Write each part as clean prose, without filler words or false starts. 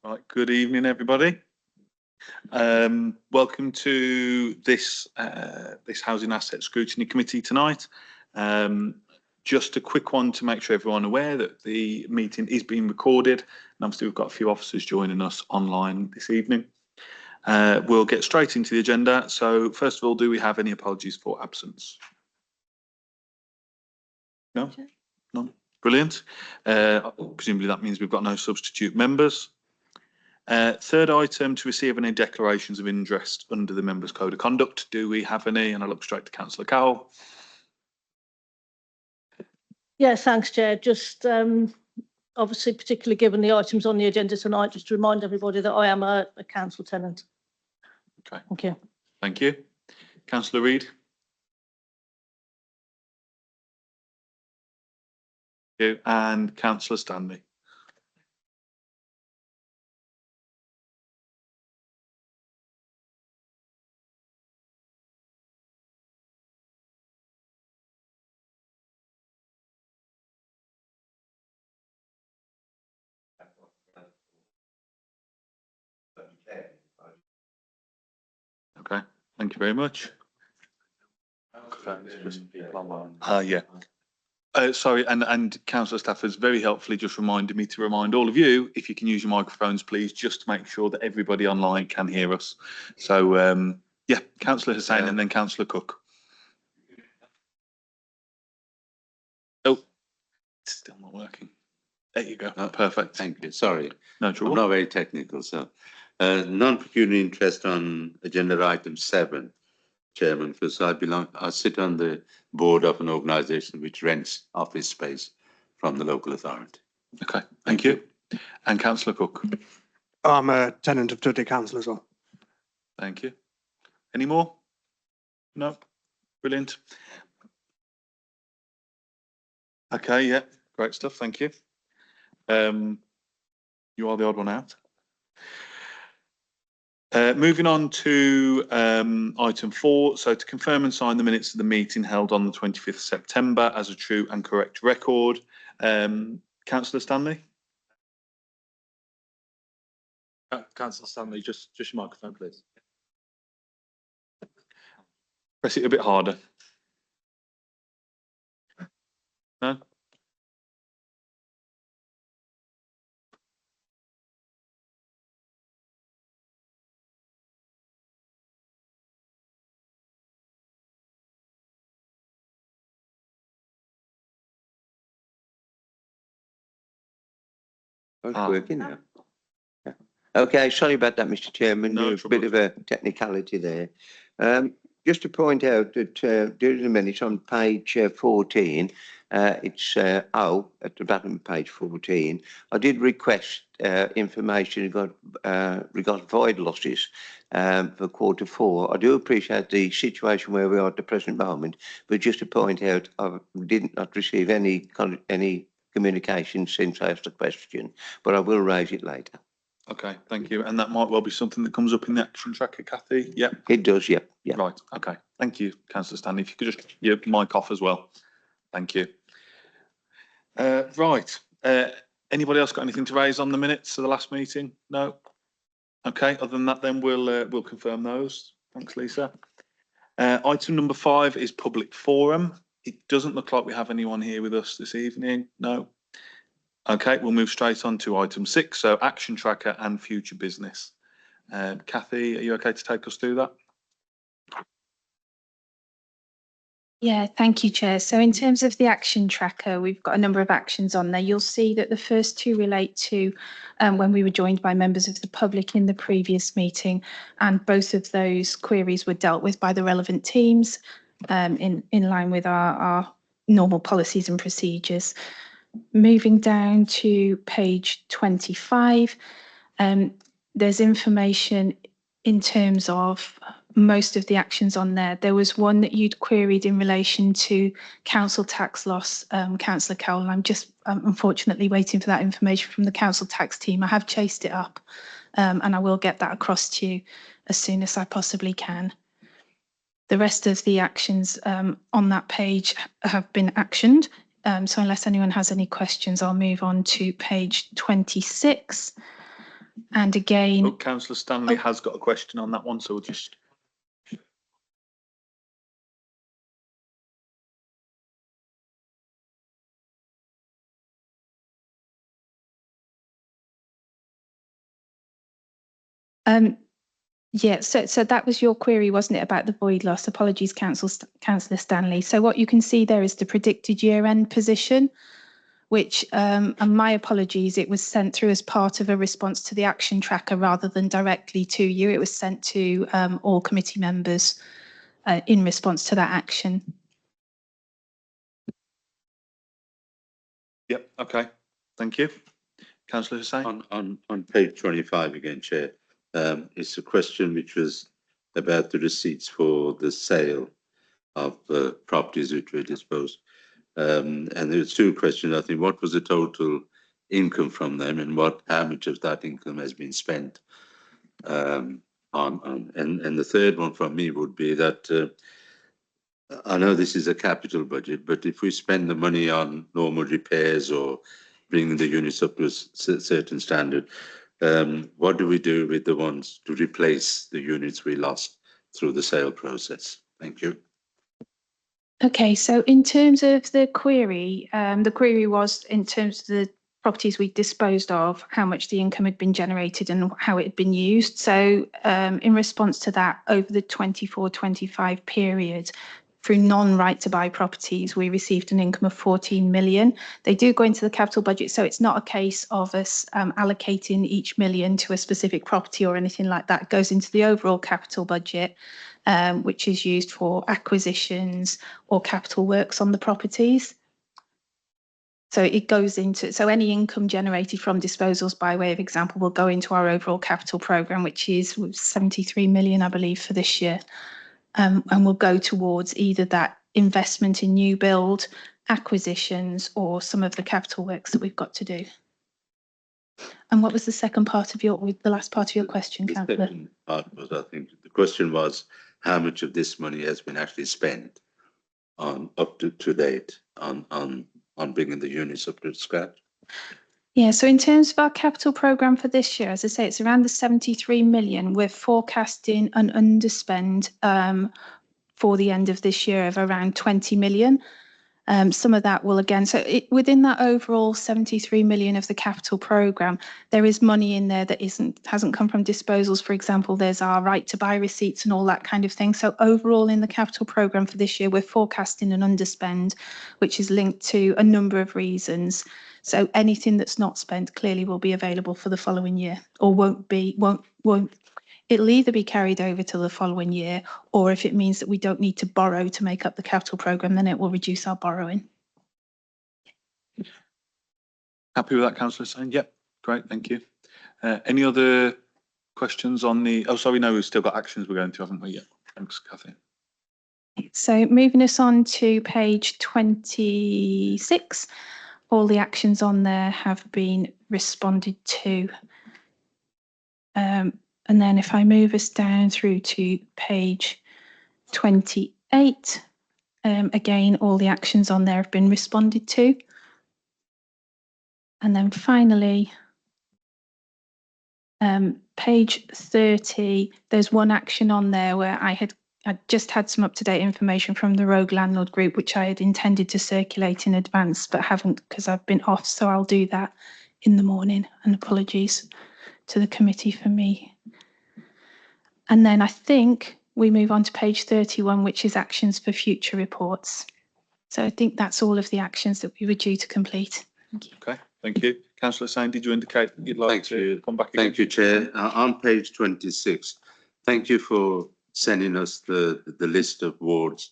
Right, good evening, everybody. Welcome to this Housing Asset Scrutiny Committee tonight. Just a quick one to make sure everyone aware that the meeting is being recorded. And obviously we've got a few officers joining us online this evening. We'll get straight into the agenda. So first of all, do we have any apologies for absence? No? None? Brilliant. Presumably that means we've got no substitute members. Third item, to receive any declarations of interest under the Members' Code of Conduct. Do we have any? And I look straight to Councillor Cowell. Yes, thanks, Chair. Just obviously, particularly given the items on the agenda tonight, just to remind everybody that I am a council tenant. Okay. Thank you. Thank you. Councillor Reid. Thank you. And Councillor Stanley. Okay, thank you very much. Yeah. Sorry, and Councillor Staff has very helpfully just reminded me to remind all of you, if you can use your microphones, please, just to make sure that everybody online can hear us. So, yeah, Councillor Hussain and then Councillor Cook. Oh, it's still not working. There you go. Oh, perfect. Thank you. Sorry. No trouble. I'm not very technical. So, non-pecuniary interest on agenda item 7, Chairman, because I sit on the board of an organisation which rents office space from the local authority. Okay, thank you. And Councillor Cook. I'm a tenant of Tudley Council as well. Thank you. Any more? No? Brilliant. Okay, yeah, great stuff. Thank you. You are the odd one out. Moving on to item 4. So to confirm and sign the minutes of the meeting held on the 25th September as a true and correct record. Councillor Stanley. Councillor Stanley, just your microphone, please. Press it a bit harder. No? Oh, it's working now. Yeah. Okay, sorry about that, Mr. Chairman. No There's a bit of a technicality there. Just to point out that during the minutes on page 14, it's O at the bottom of page 14. I did request information regarding void losses for Q4. I do appreciate the situation where we are at the present moment, but just to point out, I did not receive any communication since I asked the question, but I will raise it later. Okay, thank you. And that might well be something that comes up in the action tracker, Kathy. Yeah. It does, yeah. Yeah. Right. Okay. Thank you, Councillor Stanley. If you could just your mic off as well. Thank you. Right. Anybody else got anything to raise on the minutes of the last meeting? No. Okay. Other than that, then we'll confirm those. Thanks, Lisa. Item number 5 is public forum. It doesn't look like we have anyone here with us this evening. No. Okay, we'll move straight on to item 6. So action tracker and future business. Kathy, are you okay to take us through that? Yeah, thank you, Chair. So in terms of the action tracker, we've got a number of actions on there. You'll see that the first 2 relate to when we were joined by members of the public in the previous meeting, and both of those queries were dealt with by the relevant teams in line with our normal policies and procedures. Moving down to page 25, there's information in terms of most of the actions on there. There was one that you'd queried in relation to council tax loss, Councillor Cowell. I'm just unfortunately waiting for that information from the council tax team. I have chased it up and I will get that across to you as soon as I possibly can. The rest of the actions on that page have been actioned. So unless anyone has any questions, I'll move on to page 26. And again, Oh, Councillor Stanley Oh. has got a question on that one, so we'll just. yeah, so that was your query, wasn't it, about the void loss? Apologies, Councillor Stanley. So what you can see there is the predicted year-end position, which, and my apologies, it was sent through as part of a response to the action tracker rather than directly to you. It was sent to all committee members in response to that action. Yep, okay, thank you. Councillor Hussain? On page 25 again, Chair, it's a question which was about the receipts for the sale of properties which were disposed. And there were two questions, I think. What was the total income from them, and how much of that income has been spent and the third one from me would be that I know this is a capital budget, but if we spend the money on normal repairs or bringing the units up to a certain standard, what do we do with the ones to replace the units we lost through the sale process? Thank you. Okay, so in terms of the query was in terms of the properties we disposed of, how much the income had been generated and how it had been used. So in response to that, over the 24-25 period, through non-right to buy properties, we received an income of 14 million. They do go into the capital budget, so it's not a case of us allocating each million to a specific property or anything like that. It goes into the overall capital budget, which is used for acquisitions or capital works on the properties. So it goes into, so any income generated from disposals, by way of example, will go into our overall capital programme, which is 73 million, I believe, for this year. And will go towards either that investment in new build, acquisitions, or some of the capital works that we've got to do. And what was the second part of the last part of your question, Councillor? The second part was, I think, the question was how much of this money has been actually spent on up to date on bringing the units up to scratch? Yeah, so in terms of our capital programme for this year, as I say, it's around the 73 million. We're forecasting an underspend for the end of this year of around 20 million. Some of that will again, so within that overall 73 million of the capital programme, there is money in there that hasn't come from disposals. For example, there's our right to buy receipts and all that kind of thing. So overall in the capital programme for this year, we're forecasting an underspend, which is linked to a number of reasons. So anything that's not spent clearly will be available for the following year, or won't. It'll either be carried over to the following year, or if it means that we don't need to borrow to make up the capital programme, then it will reduce our borrowing. Happy with that, Councillor Hussain? Yep, great, thank you. Any other questions on the, oh, sorry, no, we've still got actions we're going to, haven't we? Yeah, thanks, Cathy. So moving us on to page 26, all the actions on there have been responded to. And then if I move us down through to page 28, again, all the actions on there have been responded to. And then finally, page 30, there's one action on there where I just had some up-to-date information from the Rogue Landlord Group, which I had intended to circulate in advance, but haven't because I've been off. So I'll do that in the morning, and apologies to the committee for me. And then I think we move on to page 31, which is actions for future reports. So I think that's all of the actions that we were due to complete. Thank you. Okay, thank you. Councillor Hussain, did you indicate that you'd like to come back again? Thank you, Chair. On page 26, thank you for sending us the list of wards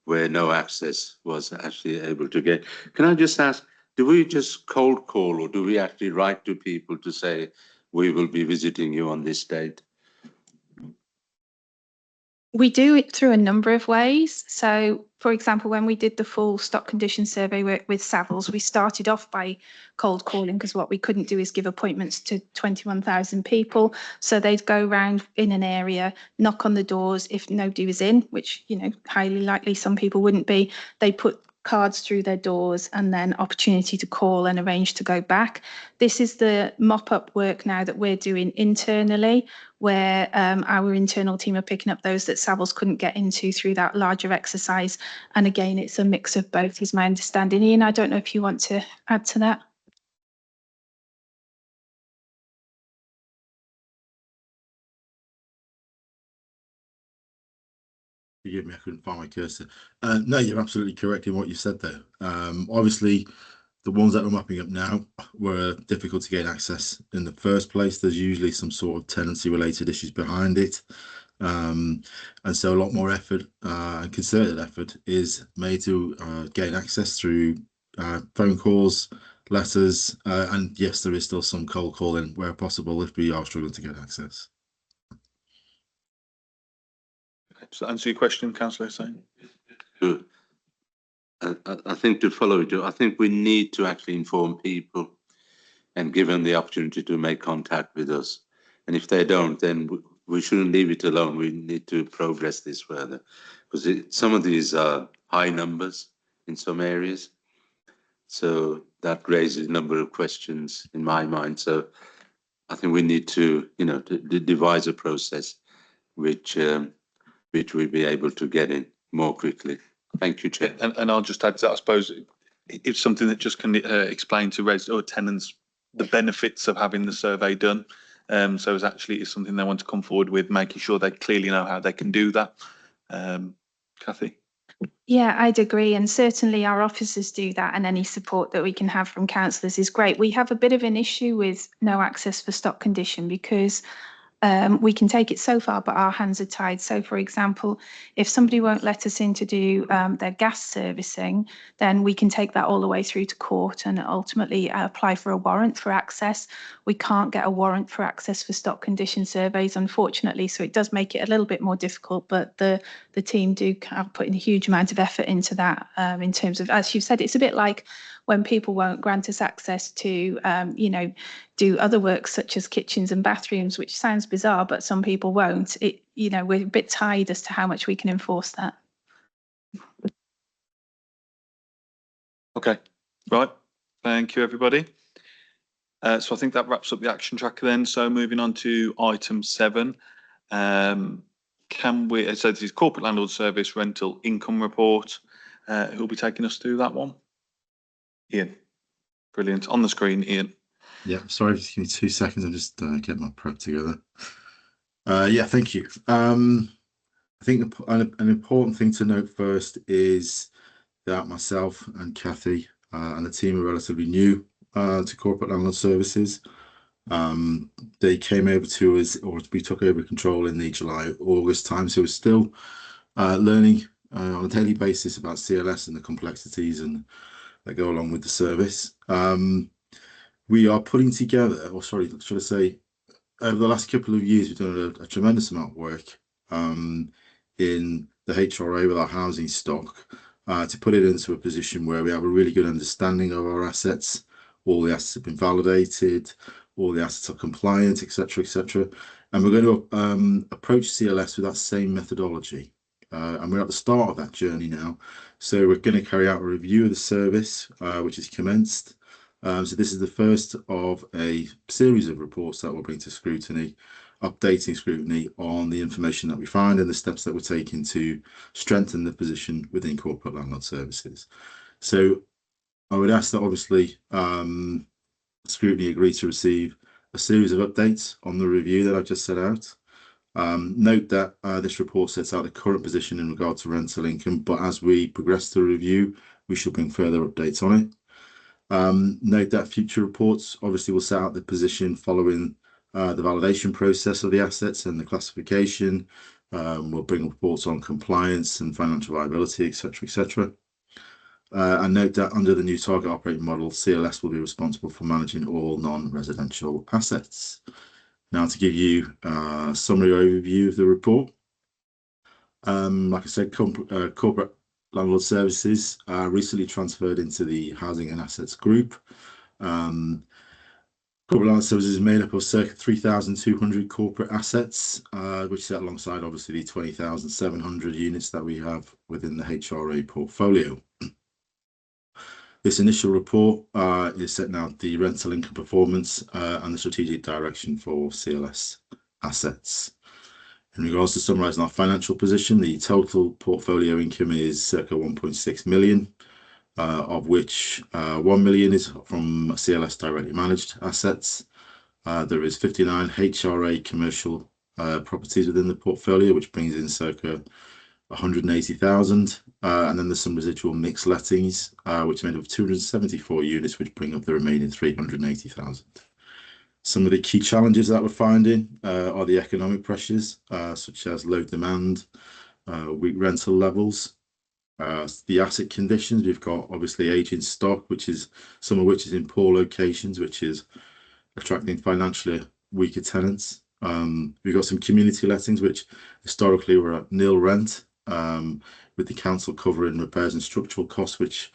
where no access was actually able to get. Can I just ask, do we just cold call, or do we actually write to people to say we will be visiting you on this date? We do it through a number of ways. So, for example, when we did the full stock condition survey with Savills, we started off by cold calling because what we couldn't do is give appointments to 21,000 people. So they'd go around in an area, knock on the doors. If nobody was in, which, you know, highly likely some people wouldn't be, they put cards through their doors and then opportunity to call and arrange to go back. This is the mop-up work now that we're doing internally, where our internal team are picking up those that Savills couldn't get into through that larger exercise. And again, it's a mix of both, is my understanding. Ian, I don't know if you want to add to that. Forgive me, I couldn't find my cursor. No, you're absolutely correct in what you said there. Obviously, the ones that we're mapping up now were difficult to gain access in the first place. There's usually some sort of tenancy related issues behind it. And so a lot more effort and concerted effort is made to gain access through phone calls, letters, and yes, there is still some cold calling where possible if we are struggling to get access. Does that answer your question, Councillor Hussain? Good. I think to follow it, I think we need to actually inform people and give them the opportunity to make contact with us. And if they don't, then we shouldn't leave it alone. We need to progress this further, because some of these are high numbers in some areas. So that raises a number of questions in my mind. So I think we need to, you know, to devise a process which we'll be able to get in more quickly. Thank you, Chair. And I'll just add to that, I suppose, it's something that just can explain to residents or tenants the benefits of having the survey done. So it's actually is something they want to come forward with, making sure they clearly know how they can do that. Kathy? Yeah, I'd agree. And certainly our officers do that, and any support that we can have from councillors is great. We have a bit of an issue with no access for stock condition because we can take it so far, but our hands are tied. So, for example, if somebody won't let us in to do their gas servicing, then we can take that all the way through to court and ultimately apply for a warrant for access. We can't get a warrant for access for stock condition surveys, unfortunately. So it does make it a little bit more difficult, but the team do put in a huge amount of effort into that in terms of, as you said, it's a bit like when people won't grant us access to, you know, do other works such as kitchens and bathrooms, which sounds bizarre, but some people won't. It, you know, we're a bit tied as to how much we can enforce that. Okay, right. Thank you, everybody. So I think that wraps up the action tracker then. So moving on to item 7. Can we, so this is corporate landlord service rental income report. Who'll be taking us through that one? Ian. Brilliant. On the screen, Ian. Yeah, sorry, just give me 2 seconds. I'm just getting my prep together. Yeah, thank you. I think an important thing to note first is that myself and Kathy and the team are relatively new to corporate landlord services. They came over to us, or we took over control in the July-August time, so we're still learning on a daily basis about CLS and the complexities and that go along with the service. We are putting together, or sorry, should I say, over the last couple of years, we've done a tremendous amount of work in the HRA with our housing stock to put it into a position where we have a really good understanding of our assets. All the assets have been validated, all the assets are compliant, etc., etc. And we're going to approach CLS with that same methodology. And we're at the start of that journey now. So we're going to carry out a review of the service, which is commenced. So this is the first of a series of reports that we'll bring to Scrutiny, updating Scrutiny on the information that we find and the steps that we're taking to strengthen the position within corporate landlord services. So I would ask that obviously Scrutiny agree to receive a series of updates on the review that I've just set out. Note that this report sets out the current position in regard to rental income, but as we progress the review, we should bring further updates on it. Note that future reports obviously will set out the position following the validation process of the assets and the classification. We'll bring reports on compliance and financial viability, etc., etc. And note that under the new target operating model, CLS will be responsible for managing all non-residential assets. Now, to give you a summary overview of the report, like I said, corporate landlord services recently transferred into the housing and assets group. Corporate landlord services is made up of circa 3,200 corporate assets, which sit alongside obviously the 20,700 units that we have within the HRA portfolio. This initial report is setting out the rental income performance and the strategic direction for CLS assets. In regards to summarising our financial position, the total portfolio income is circa 1.6 million, of which 1 million is from CLS directly managed assets. There is 59 HRA commercial properties within the portfolio, which brings in circa 180,000, and then there's some residual mixed lettings, which are made up of 274 units, which bring up the remaining 380,000. Some of the key challenges that we're finding are the economic pressures, such as low demand, weak rental levels, the asset conditions. We've got obviously aging stock, some of which is in poor locations, which is attracting financially weaker tenants. We've got some community lettings, which historically were at nil rent, with the council covering repairs and structural costs, which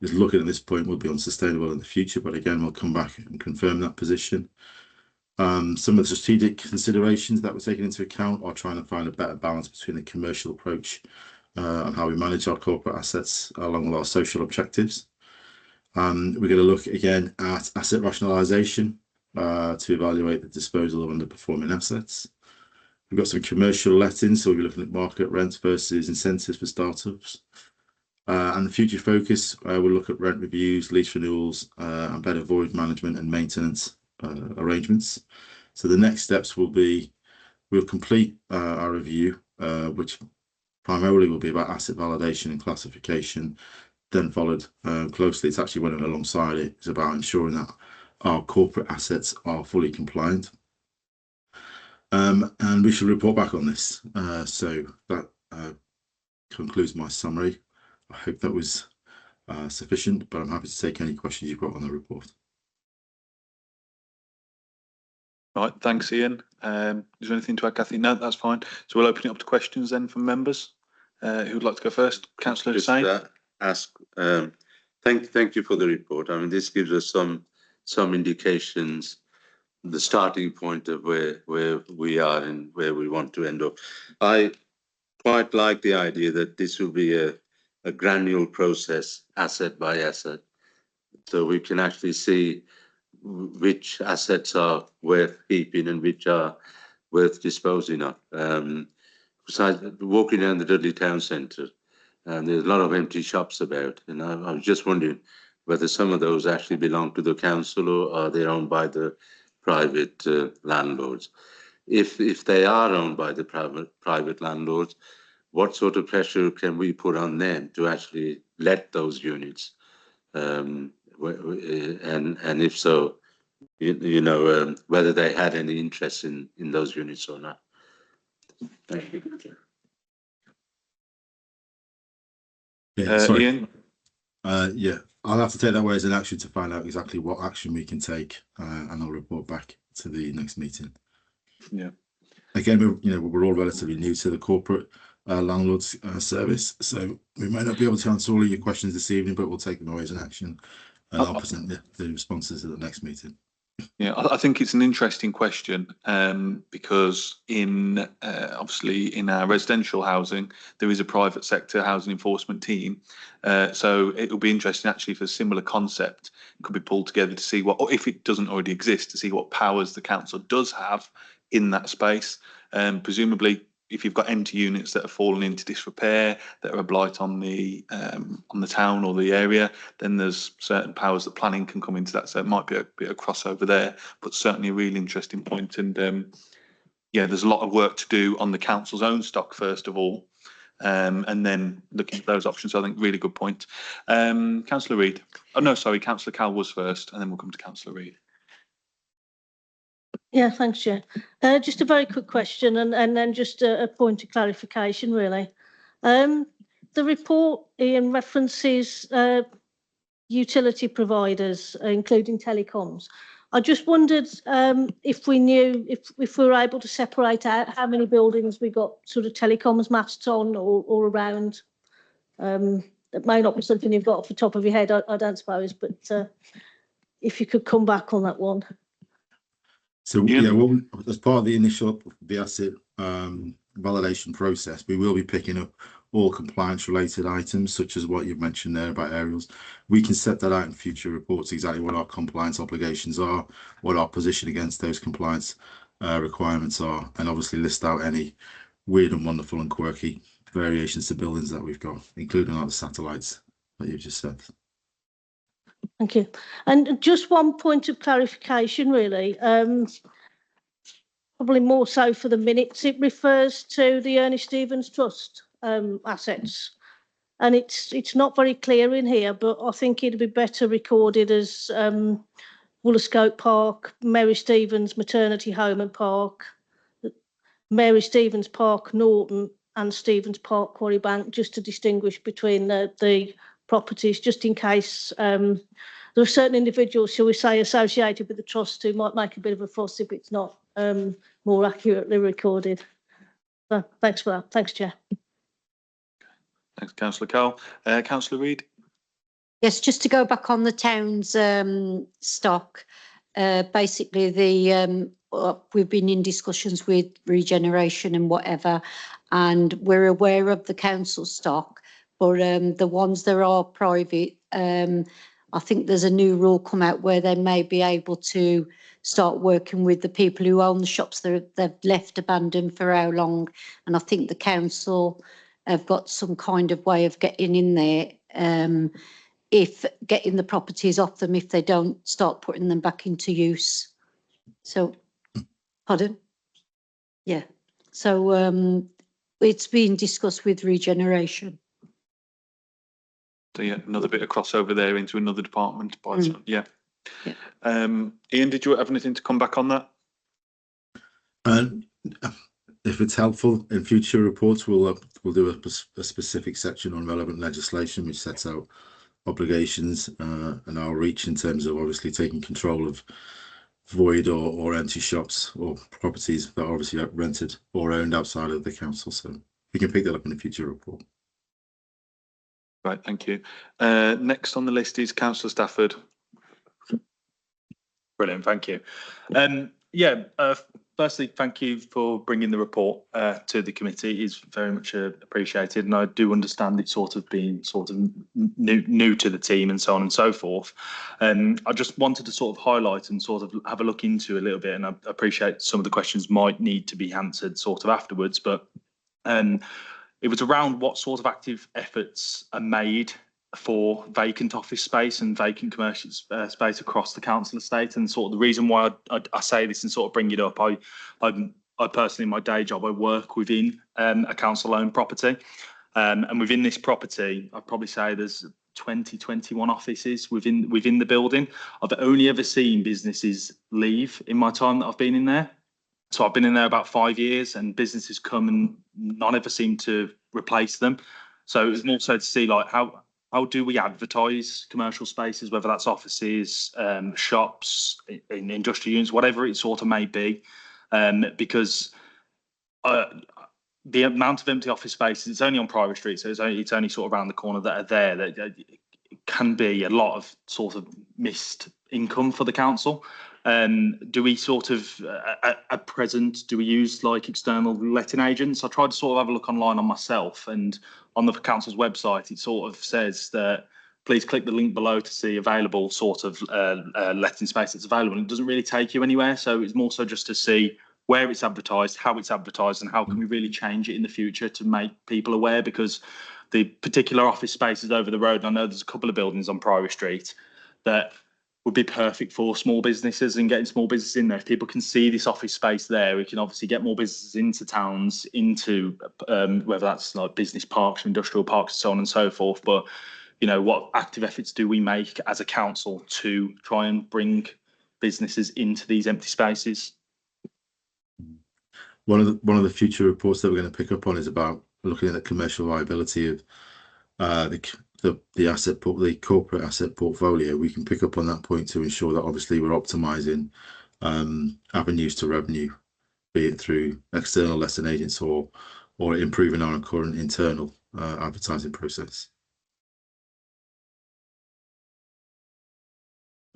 is looking at this point will be unsustainable in the future. But again, we'll come back and confirm that position. Some of the strategic considerations that we're taking into account are trying to find a better balance between the commercial approach and how we manage our corporate assets along with our social objectives. We're going to look again at asset rationalisation to evaluate the disposal of underperforming assets. We've got some commercial lettings, so we'll be looking at market rents versus incentives for startups. And the future focus, we'll look at rent reviews, lease renewals, and better void management and maintenance arrangements. So the next steps will be, we'll complete our review, which primarily will be about asset validation and classification, then followed closely, it's actually running alongside it, it's about ensuring that our corporate assets are fully compliant. And we shall report back on this. So that concludes my summary. I hope that was sufficient, but I'm happy to take any questions you've got on the report. Right, thanks, Ian. Is there anything to add, Kathy? No, that's fine. So we'll open it up to questions then from members. Who would like to go first? Councillor Hussain. Thank you for the report. I mean, this gives us some indications, the starting point of where we are and where we want to end up. I quite like the idea that this will be a granular process, asset by asset, so we can actually see which assets are worth keeping and which are worth disposing of. Besides, walking down the Dudley Town Centre, there's a lot of empty shops about, and I was just wondering whether some of those actually belong to the council or are they owned by the private landlords. If they are owned by the private landlords, what sort of pressure can we put on them to actually let those units? And if so, whether they had any interest in those units or not. Thank you. Yeah, sorry. Ian? Yeah, I'll have to take that away as an action to find out exactly what action we can take, and I'll report back to the next meeting. Yeah. Again, we're all relatively new to the corporate landlords service, so we may not be able to answer all of your questions this evening, but we'll take them away as an action, and I'll present the responses at the next meeting. Yeah, I think it's an interesting question because obviously in our residential housing, there is a private sector housing enforcement team. So it will be interesting actually for a similar concept. It could be pulled together to see what, or if it doesn't already exist, to see what powers the council does have in that space. Presumably, if you've got empty units that have fallen into disrepair, that are a blight on the town or the area, then there's certain powers that planning can come into that. So it might be a bit of crossover there, but certainly a really interesting point. And yeah, there's a lot of work to do on the council's own stock first of all, and then looking at those options. So I think really good point. Councillor Reid. Oh no, sorry, Councillor Cal was first, and then we'll come to Councillor Reid. Yeah, thanks, Chair. Just a very quick question and then just a point of clarification, really. The report, Ian, references utility providers, including telecoms. I just wondered if we knew, if we were able to separate out how many buildings we got sort of telecoms masts on or around. That may not be something you've got off the top of your head, I don't suppose, but if you could come back on that one. So yeah, well, as part of the initial asset validation process, we will be picking up all compliance related items, such as what you've mentioned there about aerials. We can set that out in future reports, exactly what our compliance obligations are, what our position against those compliance requirements are, and obviously list out any weird and wonderful and quirky variations to buildings that we've got, including like the satellites that you've just said. Thank you. And just one point of clarification, really, probably more so for the minutes. It refers to the Ernest Stevens Trust assets, and it's not very clear in here, but I think it'd be better recorded as Woolscope Park, Mary Stevens Maternity Home and Park, Mary Stevens Park Norton, and Stevens Park Quarry Bank, just to distinguish between the properties, just in case there are certain individuals, shall we say, associated with the trust who might make a bit of a fuss if it's not more accurately recorded. So thanks for that. Thanks, Chair. Thanks, Councillor Cole. Councillor Reid. Yes, just to go back on the town's stock, basically we've been in discussions with regeneration and whatever, and we're aware of the council stock, but the ones that are private, I think there's a new rule come out where they may be able to start working with the people who own the shops that they've left abandoned for how long, and I think the council have got some kind of way of getting in there, if getting the properties off them if they don't start putting them back into use. So, pardon? Yeah. So it's been discussed with regeneration. So yeah, another bit of crossover there into another department. Yeah. Yeah. Ian, did you have anything to come back on that? If it's helpful in future reports, we'll do a specific section on relevant legislation which sets out obligations and our reach in terms of obviously taking control of void or empty shops or properties that are obviously rented or owned outside of the council. So we can pick that up in a future report. Right, thank you. Next on the list is Councillor Stafford. Brilliant, thank you. Firstly, thank you for bringing the report to the committee. It's very much appreciated, and I do understand it's sort of been new to the team and so on and so forth. I just wanted to sort of highlight and sort of have a look into a little bit, and I appreciate some of the questions might need to be answered sort of afterwards, but it was around what sort of active efforts are made for vacant office space and vacant commercial space across the council estate, and sort of the reason why I say this and sort of bring it up. I personally, in my day job, I work within a council-owned property, and within this property, I'd probably say there's 21 offices within the building. I've only ever seen businesses leave in my time that I've been in there. So I've been in there about 5 years, and businesses come and none ever seem to replace them. So it's more so to see like how do we advertise commercial spaces, whether that's offices, shops, in industrial units, whatever it sort of may be, because the amount of empty office spaces, it's only on Priory Street, so it's only sort of around the corner that are there. That it can be a lot of sort of missed income for the council. Do we sort of, at present, do we use like external letting agents? I tried to sort of have a look online on myself, and on the council's website, it sort of says that please click the link below to see available sort of letting space that's available. It doesn't really take you anywhere. So it's more so just to see where it's advertised, how it's advertised, and how can we really change it in the future to make people aware, because the particular office spaces over the road, I know there's a couple of buildings on Priory Street that would be perfect for small businesses and getting small businesses in there. If people can see this office space there, we can obviously get more businesses into towns, into whether that's like business parks, industrial parks, so on and so forth. But, you know, what active efforts do we make as a council to try and bring businesses into these empty spaces? One of the future reports that we're going to pick up on is about looking at the commercial viability of the corporate asset portfolio. We can pick up on that point to ensure that obviously we're optimizing avenues to revenue, be it through external letting agents or improving our current internal advertising process.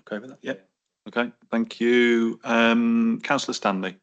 Okay with that? Yeah. Okay. Thank you. Councillor Stanley.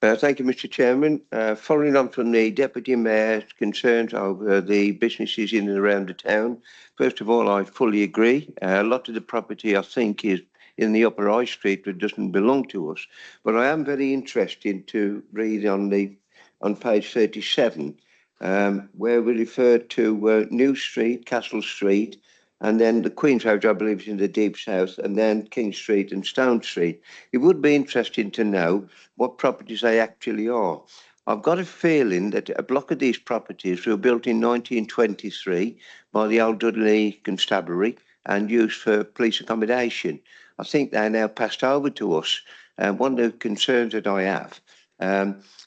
Thank you, Mr. Chairman. Following on from the Deputy Mayor's concerns over the businesses in and around the town, first of all, I fully agree. A lot of the property, I think, is in the Upper High Street that doesn't belong to us. But I am very interested to read on page 37, where we refer to New Street, Castle Street, and then the Queen's House, I believe, is in the Deep South, and then King Street and Stone Street. It would be interesting to know what properties they actually are. I've got a feeling that a block of these properties were built in 1923 by the old Dudley Constabulary and used for police accommodation. I think they're now passed over to us. One of the concerns that I have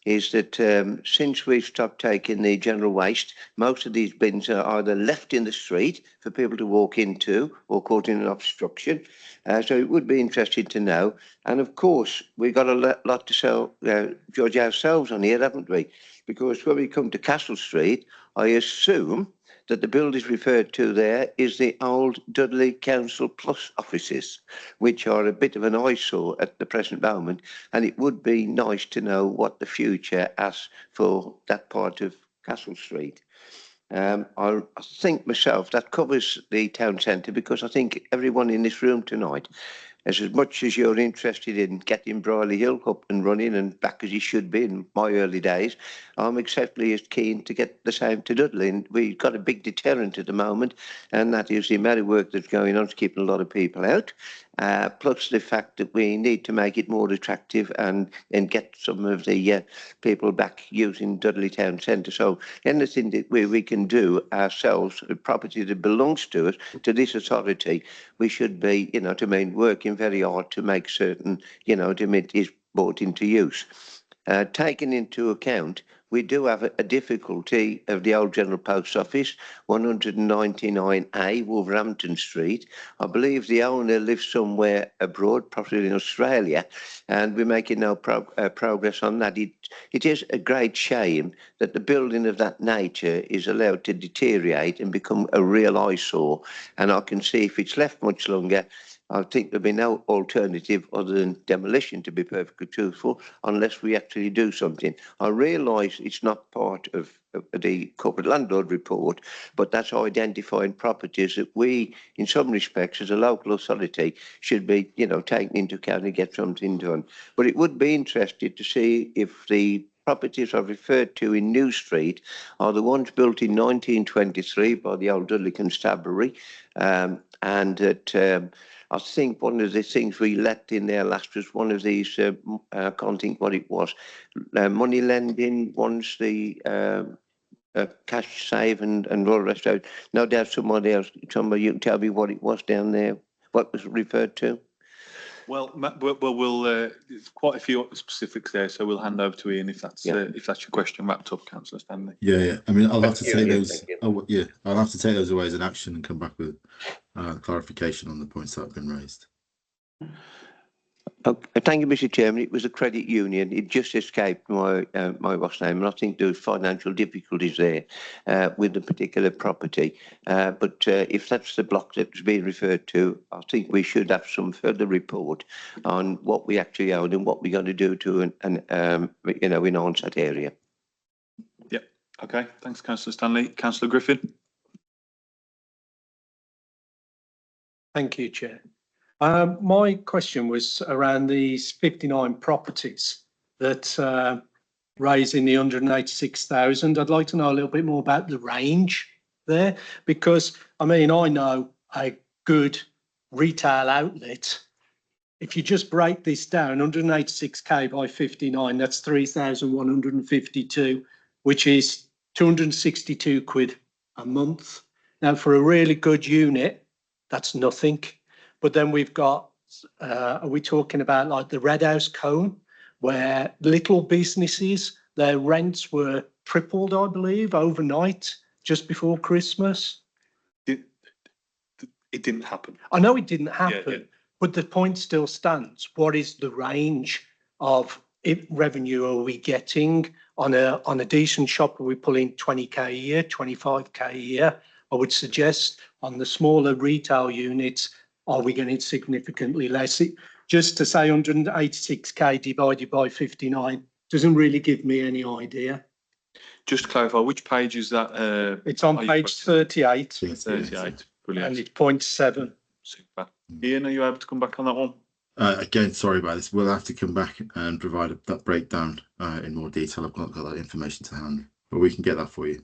is that since we've stopped taking the general waste, most of these bins are either left in the street for people to walk into or caught in an obstruction. So it would be interesting to know. And of course, we've got a lot to judge ourselves on here, haven't we? Because when we come to Castle Street, I assume that the buildings referred to there is the old Dudley Council Plus offices, which are a bit of an eyesore at the present moment. And it would be nice to know what the future has for that part of Castle Street. I think myself that covers the town centre, because I think everyone in this room tonight, as much as you're interested in getting Brierley Hill up and running and back as he should be in my early days, I'm exactly as keen to get the same to Dudley. And we've got a big deterrent at the moment, and that is the amount of work that's going on to keeping a lot of people out. Plus the fact that we need to make it more attractive and get some of the people back using Dudley Town Centre. So anything that we can do ourselves, a property that belongs to us, to this authority, we should be, working very hard to make certain, it is brought into use. Taking into account, we do have a difficulty of the old General Post Office, 199A, Wolverhampton Street. I believe the owner lives somewhere abroad, possibly in Australia, and we're making no progress on that. It is a great shame that the building of that nature is allowed to deteriorate and become a real eyesore. And I can see if it's left much longer, I think there'll be no alternative other than demolition, to be perfectly truthful, unless we actually do something. I realise it's not part of the corporate landlord report, but that's identifying properties that we, in some respects, as a local authority, should be, taken into account and get something done. But it would be interesting to see if the properties I've referred to in New Street are the ones built in 1923 by the old Dudley Constabulary, and that I think one of the things we let in there last was one of these, I can't think what it was, money lending ones, the cash save and all the rest of it. No doubt somebody you can tell me what it was down there, what was referred to. Well, we'll quite a few specifics there, so we'll hand over to Ian if that's your question wrapped up, Councillor Stanley. Yeah. I mean, I'll have to take those. Thank you. I'll have to take those away as an action and come back with clarification on the points that have been raised. Thank you, Mr. Chairman. It was a credit union. It just escaped my boss name, and I think there was financial difficulties there with the particular property. But if that's the block that's being referred to, I think we should have some further report on what we actually own and what we're going to do to enhance that area. Yeah. Okay. Thanks, Councillor Stanley. Councillor Griffin. Thank you, Chair. My question was around these 59 properties that raising the 186,000. I'd like to know a little bit more about the range there, because I know a good retail outlet, if you just break this down, 186k by 59, that's 3,152, which is 262 quid a month. Now, for a really good unit, that's nothing. But then we've got, are we talking about like the Red House Cone, where little businesses, their rents were tripled, I believe, overnight, just before Christmas? It didn't happen. I know it didn't happen, Yeah. but the point still stands. What is the range of revenue are we getting on a decent shop? Are we pulling 20k a year, 25k a year? I would suggest on the smaller retail units, are we getting significantly less? Just to say 186k divided by 59, doesn't really give me any idea. Just to clarify, which page is that? It's on are you page questioning? 38 38. and Brilliant. it's point 7. Super. Ian, are you able to come back on that one? Again, sorry about this. We'll have to come back and provide that breakdown in more detail. I've not got that information to hand, but we can get that for you.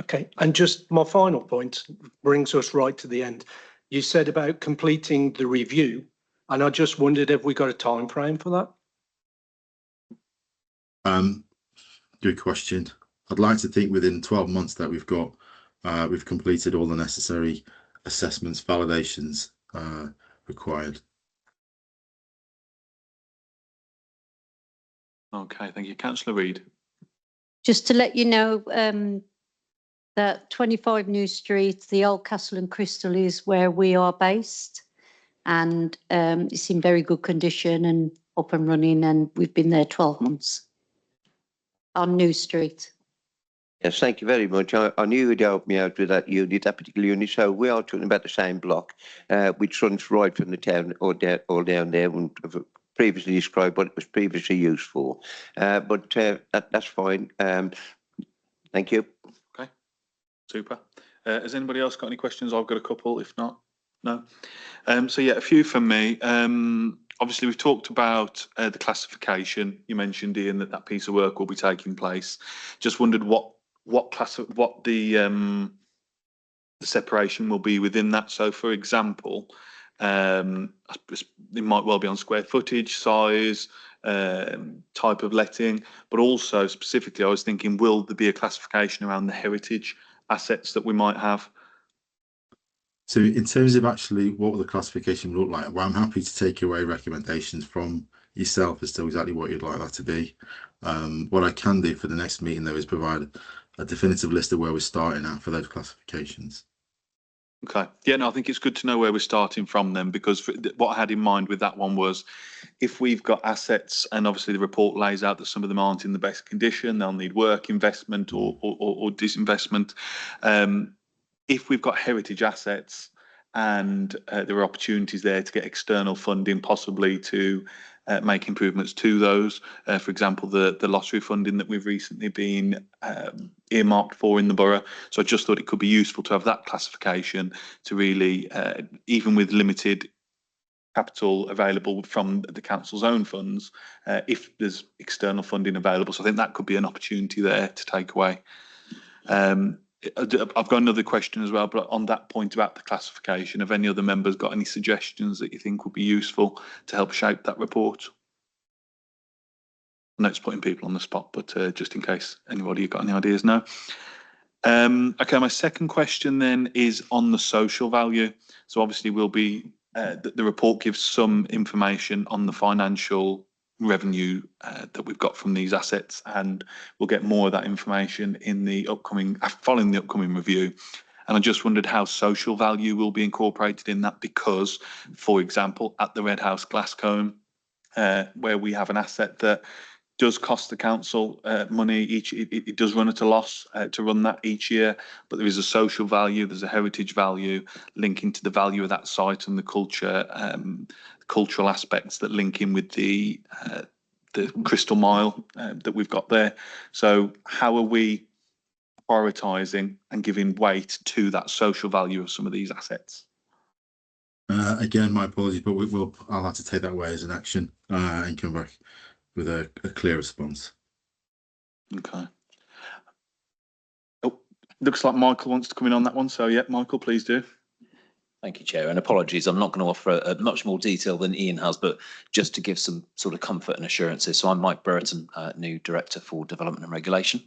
Okay, and just my final point brings us right to the end. You said about completing the review, and I just wondered if we got a time frame for that? Good question. I'd like to think within 12 months that we've completed all the necessary assessments, validations required. Okay, thank you. Councillor Reid. Just to let you know, that 25 New Street, the Old Castle and Crystal is where we are based, and it's in very good condition and up and running, and we've been there 12 months on New Street. Yes, thank you very much. I knew you'd help me out with that unit, that particular unit. So we are talking about the same block, which runs right from the town or down there, and I've previously described what it was previously used for. But that's fine. Thank you. Okay, super. Has anybody else got any questions? I've got a couple, if not, no. So yeah, a few from me. Obviously, we've talked about the classification. You mentioned, Ian, that piece of work will be taking place. Just wondered what the separation will be within that. So, for example, it might well be on square footage, size, type of letting, but also specifically, I was thinking, will there be a classification around the heritage assets that we might have? So in terms of actually what the classification would look like, well, I'm happy to take away recommendations from yourself as to exactly what you'd like that to be. What I can do for the next meeting, though, is provide a definitive list of where we're starting at for those classifications. Okay. Yeah, no, I think it's good to know where we're starting from then, because what I had in mind with that one was if we've got assets, and obviously the report lays out that some of them aren't in the best condition, they'll need work, investment or disinvestment. If we've got heritage assets and there are opportunities there to get external funding, possibly to make improvements to those. For example, the lottery funding that we've recently been earmarked for in the borough. So I just thought it could be useful to have that classification to really, even with limited capital available from the council's own funds, if there's external funding available. So I think that could be an opportunity there to take away. I've got another question as well, but on that point about the classification, have any other members got any suggestions that you think would be useful to help shape that report? I know it's putting people on the spot, but just in case anybody got any ideas now. Okay, my second question then is on the social value. So obviously we'll be, the report gives some information on the financial revenue that we've got from these assets, and we'll get more of that information in the upcoming, following the upcoming review. And I just wondered how social value will be incorporated in that, because, for example, at the Red House Glascombe, where we have an asset that does cost the council money each, it does run at a loss to run that each year, but there is a social value, there's a heritage value linking to the value of that site and the culture, cultural aspects that link in with the Crystal Mile that we've got there. So how are we prioritising and giving weight to that social value of some of these assets? Again, my apologies, but I'll have to take that away as an action and come back with a clear response. Okay. Oh, looks like Michael wants to come in on that one. So yeah, Michael, please do. Thank you, Chair, and apologies, I'm not going to offer much more detail than Ian has, but just to give some sort of comfort and assurances. So I'm Mike Burton, new Director for Development and Regulation.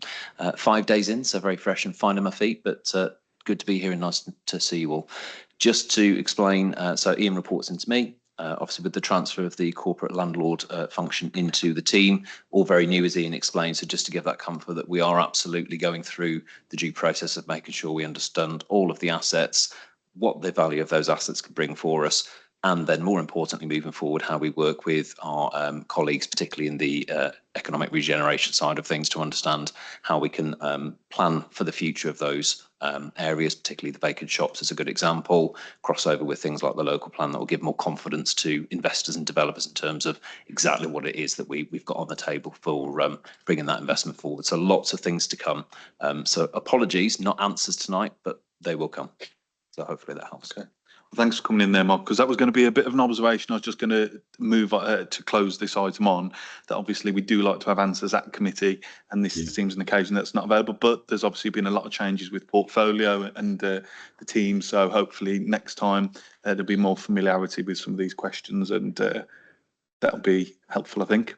5 days in, so very fresh and fine on my feet, but good to be here and nice to see you all. Just to explain, so Ian reports into me, obviously with the transfer of the corporate landlord function into the team, all very new as Ian explained, so just to give that comfort that we are absolutely going through the due process of making sure we understand all of the assets, what the value of those assets could bring for us, and then more importantly, moving forward, how we work with our colleagues, particularly in the economic regeneration side of things, to understand how we can plan for the future of those areas, particularly the vacant shops is a good example, crossover with things like the local plan that will give more confidence to investors and developers in terms of exactly what it is that we've got on the table for bringing that investment forward. So lots of things to come. So apologies, not answers tonight, but they will come. So hopefully that helps. Okay. Well, thanks for coming in there, Mark, because that was going to be a bit of an observation. I was just going to move to close this item on, that obviously we do like to have answers at committee, and this seems an occasion that's not available, but there's obviously been a lot of changes with portfolio and the team, so hopefully next time there'll be more familiarity with some of these questions, and that'll be helpful, I think.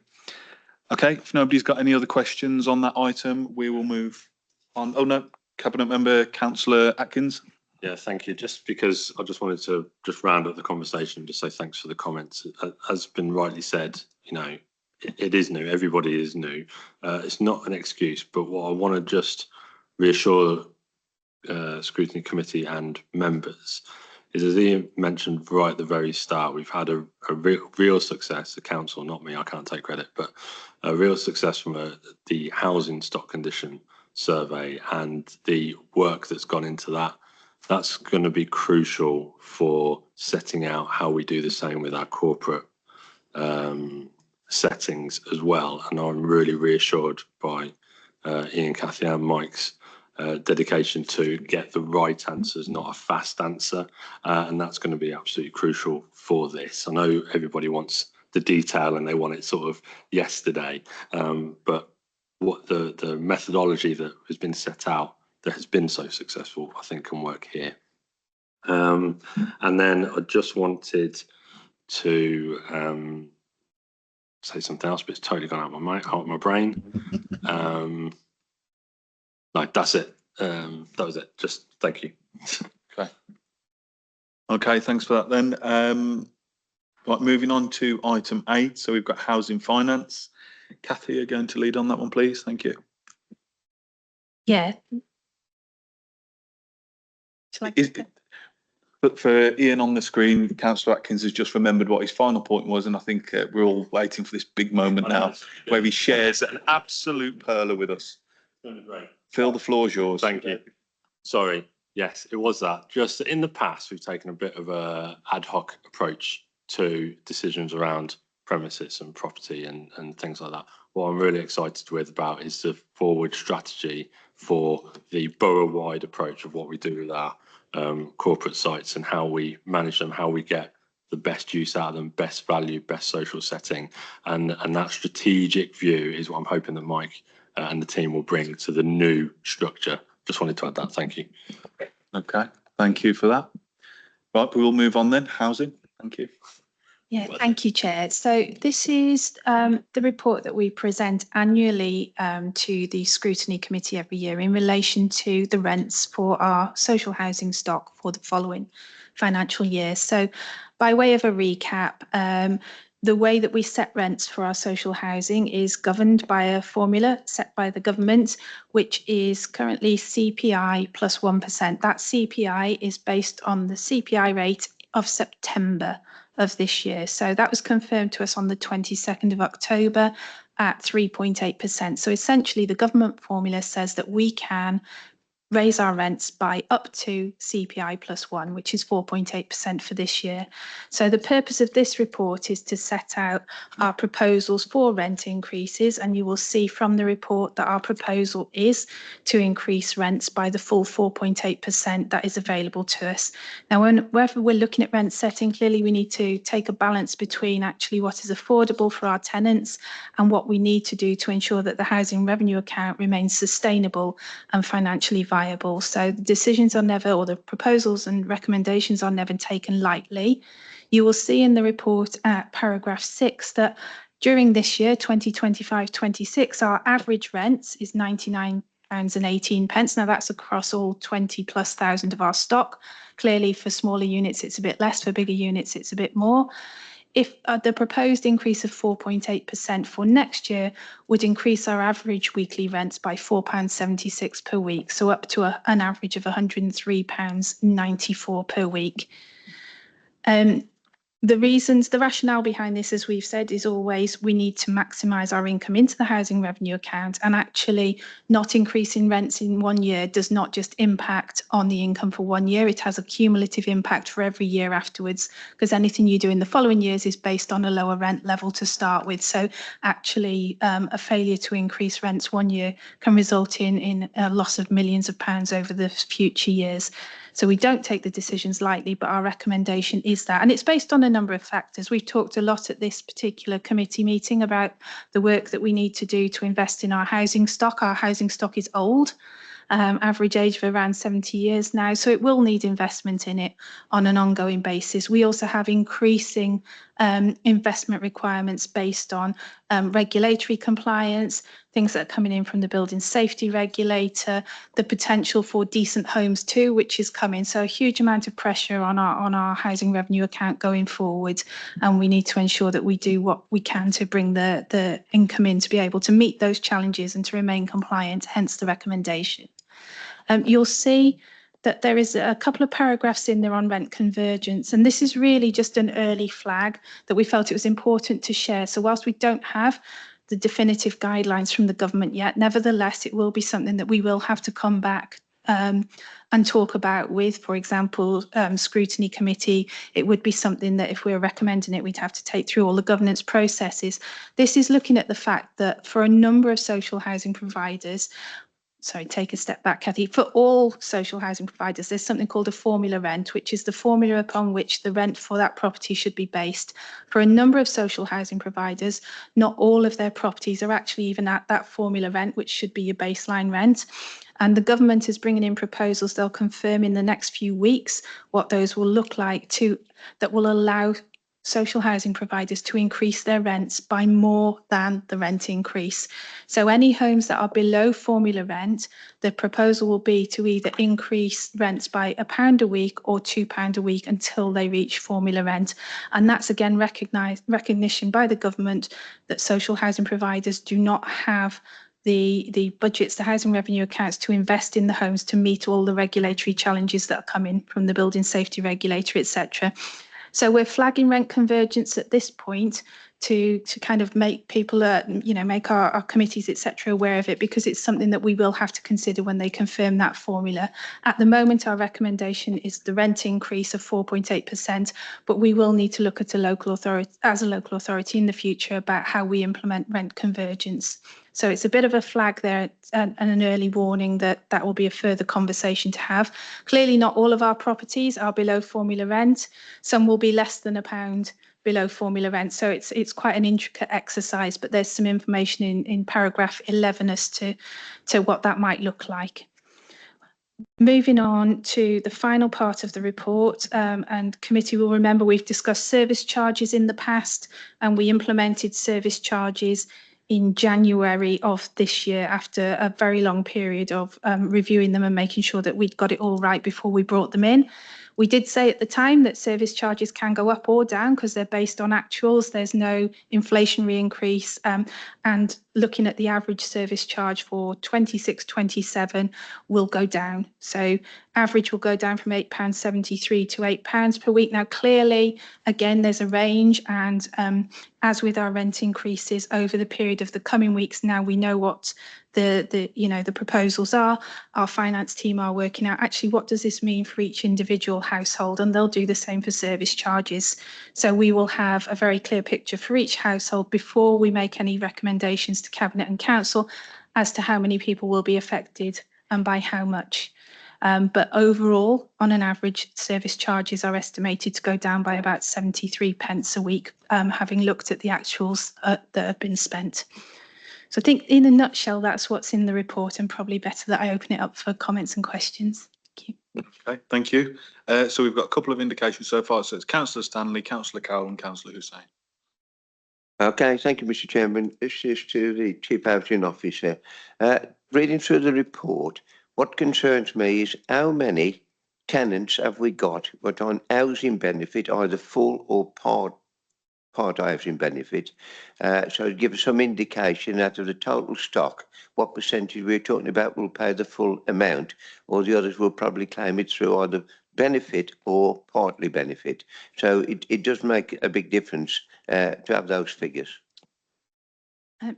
Okay, if nobody's got any other questions on that item, we will move on. Oh no, Cabinet Member Councillor Atkins. Yeah, thank you. Just because I just wanted to just round up the conversation and just say thanks for the comments. As been rightly said, you know, it is new. Everybody is new. It's not an excuse, but what I want to just reassure Scrutiny Committee and members is, as Ian mentioned right at the very start, we've had a real success, the council, not me, I can't take credit, but a real success from the housing stock condition survey and the work that's gone into that. That's going to be crucial for setting out how we do the same with our corporate settings as well. And I'm really reassured by Ian, Cathy and Mike's dedication to get the right answers, not a fast answer. And that's going to be absolutely crucial for this. I know everybody wants the detail and they want it sort of yesterday, but what the methodology that has been set out that has been so successful, I think, can work here. And then I just wanted to say something else, but it's totally gone out of my brain. Like that's it. That was it. Just thank you. Okay, thanks for that then. Right, moving on to item 8. So we've got housing finance. Cathy, you're going to lead on that one, please. Thank you. Yeah. But for Ian on the screen, Councillor Atkins has just remembered what his final point was, and I think we're all waiting for this big moment now where he shares an absolute perler with us. Phil, the floor is yours. Thank you. Sorry. Yes, it was that. Just in the past, we've taken a bit of a ad hoc approach to decisions around premises and property and things like that. What I'm really excited about is the forward strategy for the borough-wide approach of what we do with our corporate sites and how we manage them, how we get the best use out of them, best value, best social setting. And that strategic view is what I'm hoping that Mike and the team will bring to the new structure. Just wanted to add that. Thank you. Okay, thank you for that. Right, we will move on then. Housing. Thank you. Yeah, thank you, Chair. So this is the report that we present annually to the Scrutiny Committee every year in relation to the rents for our social housing stock for the following financial year. So by way of a recap, the way that we set rents for our social housing is governed by a formula set by the government, which is currently CPI plus 1%. That CPI is based on the CPI rate of September of this year. So that was confirmed to us on the 22nd of October at 3.8%. So essentially the government formula says that we can raise our rents by up to CPI plus 1, which is 4.8% for this year. So the purpose of this report is to set out our proposals for rent increases, and you will see from the report that our proposal is to increase rents by the full 4.8% that is available to us. Now, whenever we're looking at rent setting, clearly we need to take a balance between actually what is affordable for our tenants and what we need to do to ensure that the housing revenue account remains sustainable and financially viable. So the decisions are never, or the proposals and recommendations are never taken lightly. You will see in the report at paragraph 6 that during this year, 2025-26, our average rents is £99.18. Now that's across all 20+ thousand of our stock. Clearly for smaller units, it's a bit less. For bigger units, it's a bit more. If the proposed increase of 4.8% for next year would increase our average weekly rents by £4.76 per week, so up to an average of £103.94 per week. The rationale behind this, as we've said, is always we need to maximise our income into the housing revenue account, and actually not increasing rents in 1 year does not just impact on the income for 1 year, it has a cumulative impact for every year afterwards, because anything you do in the following years is based on a lower rent level to start with. So actually a failure to increase rents 1 year can result in a loss of millions of pounds over the future years. So we don't take the decisions lightly, but our recommendation is that. And it's based on a number of factors. We've talked a lot at this particular committee meeting about the work that we need to do to invest in our housing stock. Our housing stock is old, average age of around 70 years now, so it will need investment in it on an ongoing basis. We also have increasing investment requirements based on regulatory compliance, things that are coming in from the building safety regulator, the potential for decent homes too, which is coming. So a huge amount of pressure on our housing revenue account going forward, and we need to ensure that we do what we can to bring the income in to be able to meet those challenges and to remain compliant, hence the recommendation. You'll see that there is a couple of paragraphs in there on rent convergence, and this is really just an early flag that we felt it was important to share. So whilst we don't have the definitive guidelines from the government yet, nevertheless, it will be something that we will have to come back and talk about with, for example, Scrutiny Committee. It would be something that if we were recommending it, we'd have to take through all the governance processes. This is looking at the fact that for a number of social housing providers, sorry, take a step back, Kathy. For all social housing providers, there's something called a formula rent, which is the formula upon which the rent for that property should be based. For a number of social housing providers, not all of their properties are actually even at that formula rent, which should be your baseline rent. And the government is bringing in proposals they'll confirm in the next few weeks what those will look like that will allow social housing providers to increase their rents by more than the rent increase. So any homes that are below formula rent, the proposal will be to either increase rents by £1 a week or £2 a week until they reach formula rent. And that's again recognition by the government that social housing providers do not have the budgets, the housing revenue accounts to invest in the homes to meet all the regulatory challenges that are coming from the building safety regulator, etc. So we're flagging rent convergence at this point to kind of make people, make our committees, etc., aware of it, because it's something that we will have to consider when they confirm that formula. At the moment, our recommendation is the rent increase of 4.8%, but we will need to look at a local authority in the future about how we implement rent convergence. So it's a bit of a flag there and an early warning that will be a further conversation to have. Clearly, not all of our properties are below formula rent. Some will be less than £1 below formula rent. So it's quite an intricate exercise, but there's some information in paragraph 11 as to what that might look like. Moving on to the final part of the report, and committee will remember we've discussed service charges in the past, and we implemented service charges in January of this year after a very long period of reviewing them and making sure that we'd got it all right before we brought them in. We did say at the time that service charges can go up or down because they're based on actuals. There's no inflationary increase, and looking at the average service charge for 26-27 will go down. So average will go down from £8.73 to £8 per week. Now, clearly, again, there's a range, and as with our rent increases over the period of the coming weeks, now we know what the proposals are. Our finance team are working out actually what does this mean for each individual household, and they'll do the same for service charges. So we will have a very clear picture for each household before we make any recommendations to Cabinet and Council as to how many people will be affected and by how much. But overall, on an average, service charges are estimated to go down by about 73 pence a week, having looked at the actuals that have been spent. So I think in a nutshell, that's what's in the report, and probably better that I open it up for comments and questions. Thank you. Okay, thank you. So we've got a couple of indications so far. So it's Councillor Stanley, Councillor Cowell and Councillor Hussain. Okay, thank you, Mr. Chairman. This is to the Chief Housing Officer. Reading through the report, what concerns me is how many tenants have we got but on housing benefit, either full or part housing benefit. So give us some indication out of the total stock, what percentage we're talking about will pay the full amount, or the others will probably claim it through either benefit or partly benefit. So it does make a big difference to have those figures.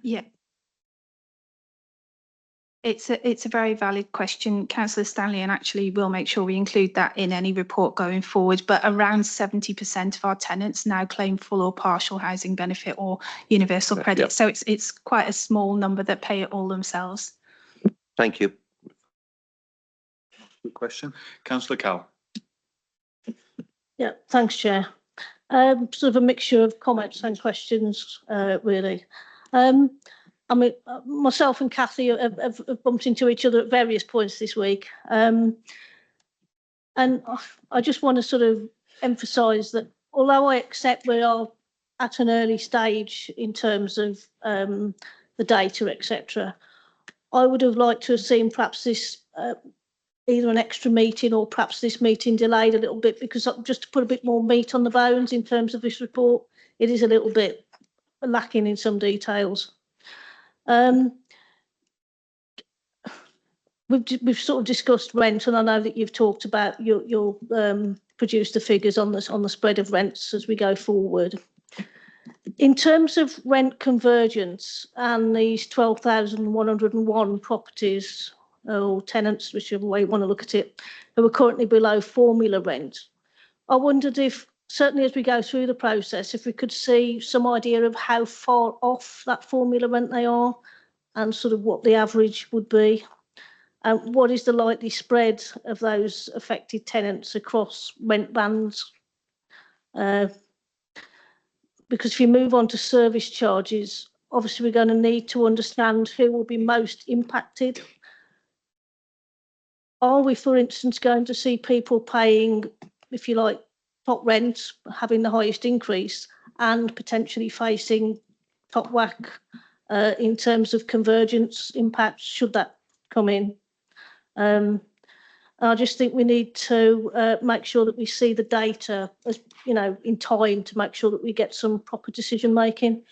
Yeah. It's a very valid question, Councillor Stanley, and actually we'll make sure we include that in any report going forward. But around 70% of our tenants now claim full or partial housing benefit or universal credit. Yep. So it's quite a small number that pay it all themselves. Thank you. Good question. Councillor Cowell. Yeah, thanks, Chair. Sort of a mixture of comments and questions, really. I mean, myself and Kathy have bumped into each other at various points this week. And I just want to sort of emphasise that although I accept we are at an early stage in terms of the data, etc., I would have liked to have seen perhaps this either an extra meeting or perhaps this meeting delayed a little bit, because just to put a bit more meat on the bones in terms of this report, it is a little bit lacking in some details. We've sort of discussed rent, and I know that you've talked about you'll produce the figures on the spread of rents as we go forward. In terms of rent convergence and these 12,101 properties or tenants, whichever way you want to look at it, who are currently below formula rent, I wondered if, certainly as we go through the process, if we could see some idea of how far off that formula rent they are and sort of what the average would be. And what is the likely spread of those affected tenants across rent bands? Because if you move on to service charges, obviously we're going to need to understand who will be most impacted. Are we, for instance, going to see people paying, if you like, top rent, having the highest increase, and potentially facing top whack in terms of convergence impacts, should that come in? I just think we need to make sure that we see the data, as you know, in time, to make sure that we get some proper decision making.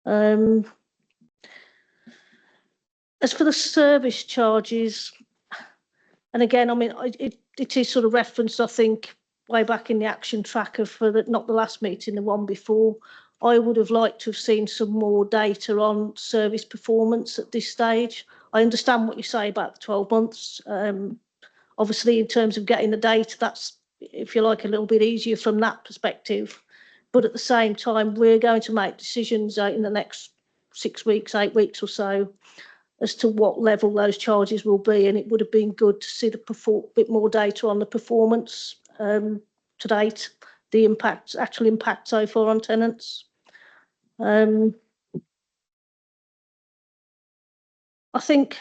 As for the service charges, and again, I mean, it is sort of referenced, I think, way back in the action tracker for the, not the last meeting, the one before. I would have liked to have seen some more data on service performance at this stage. I understand what you say about the 12 months. Obviously, in terms of getting the data, that's, if you like, a little bit easier from that perspective. But at the same time, we're going to make decisions in the next 6 weeks, 8 weeks or so, as to what level those charges will be. And it would have been good to see the bit more data on the performance to date, the impact, actual impact so far on tenants. I think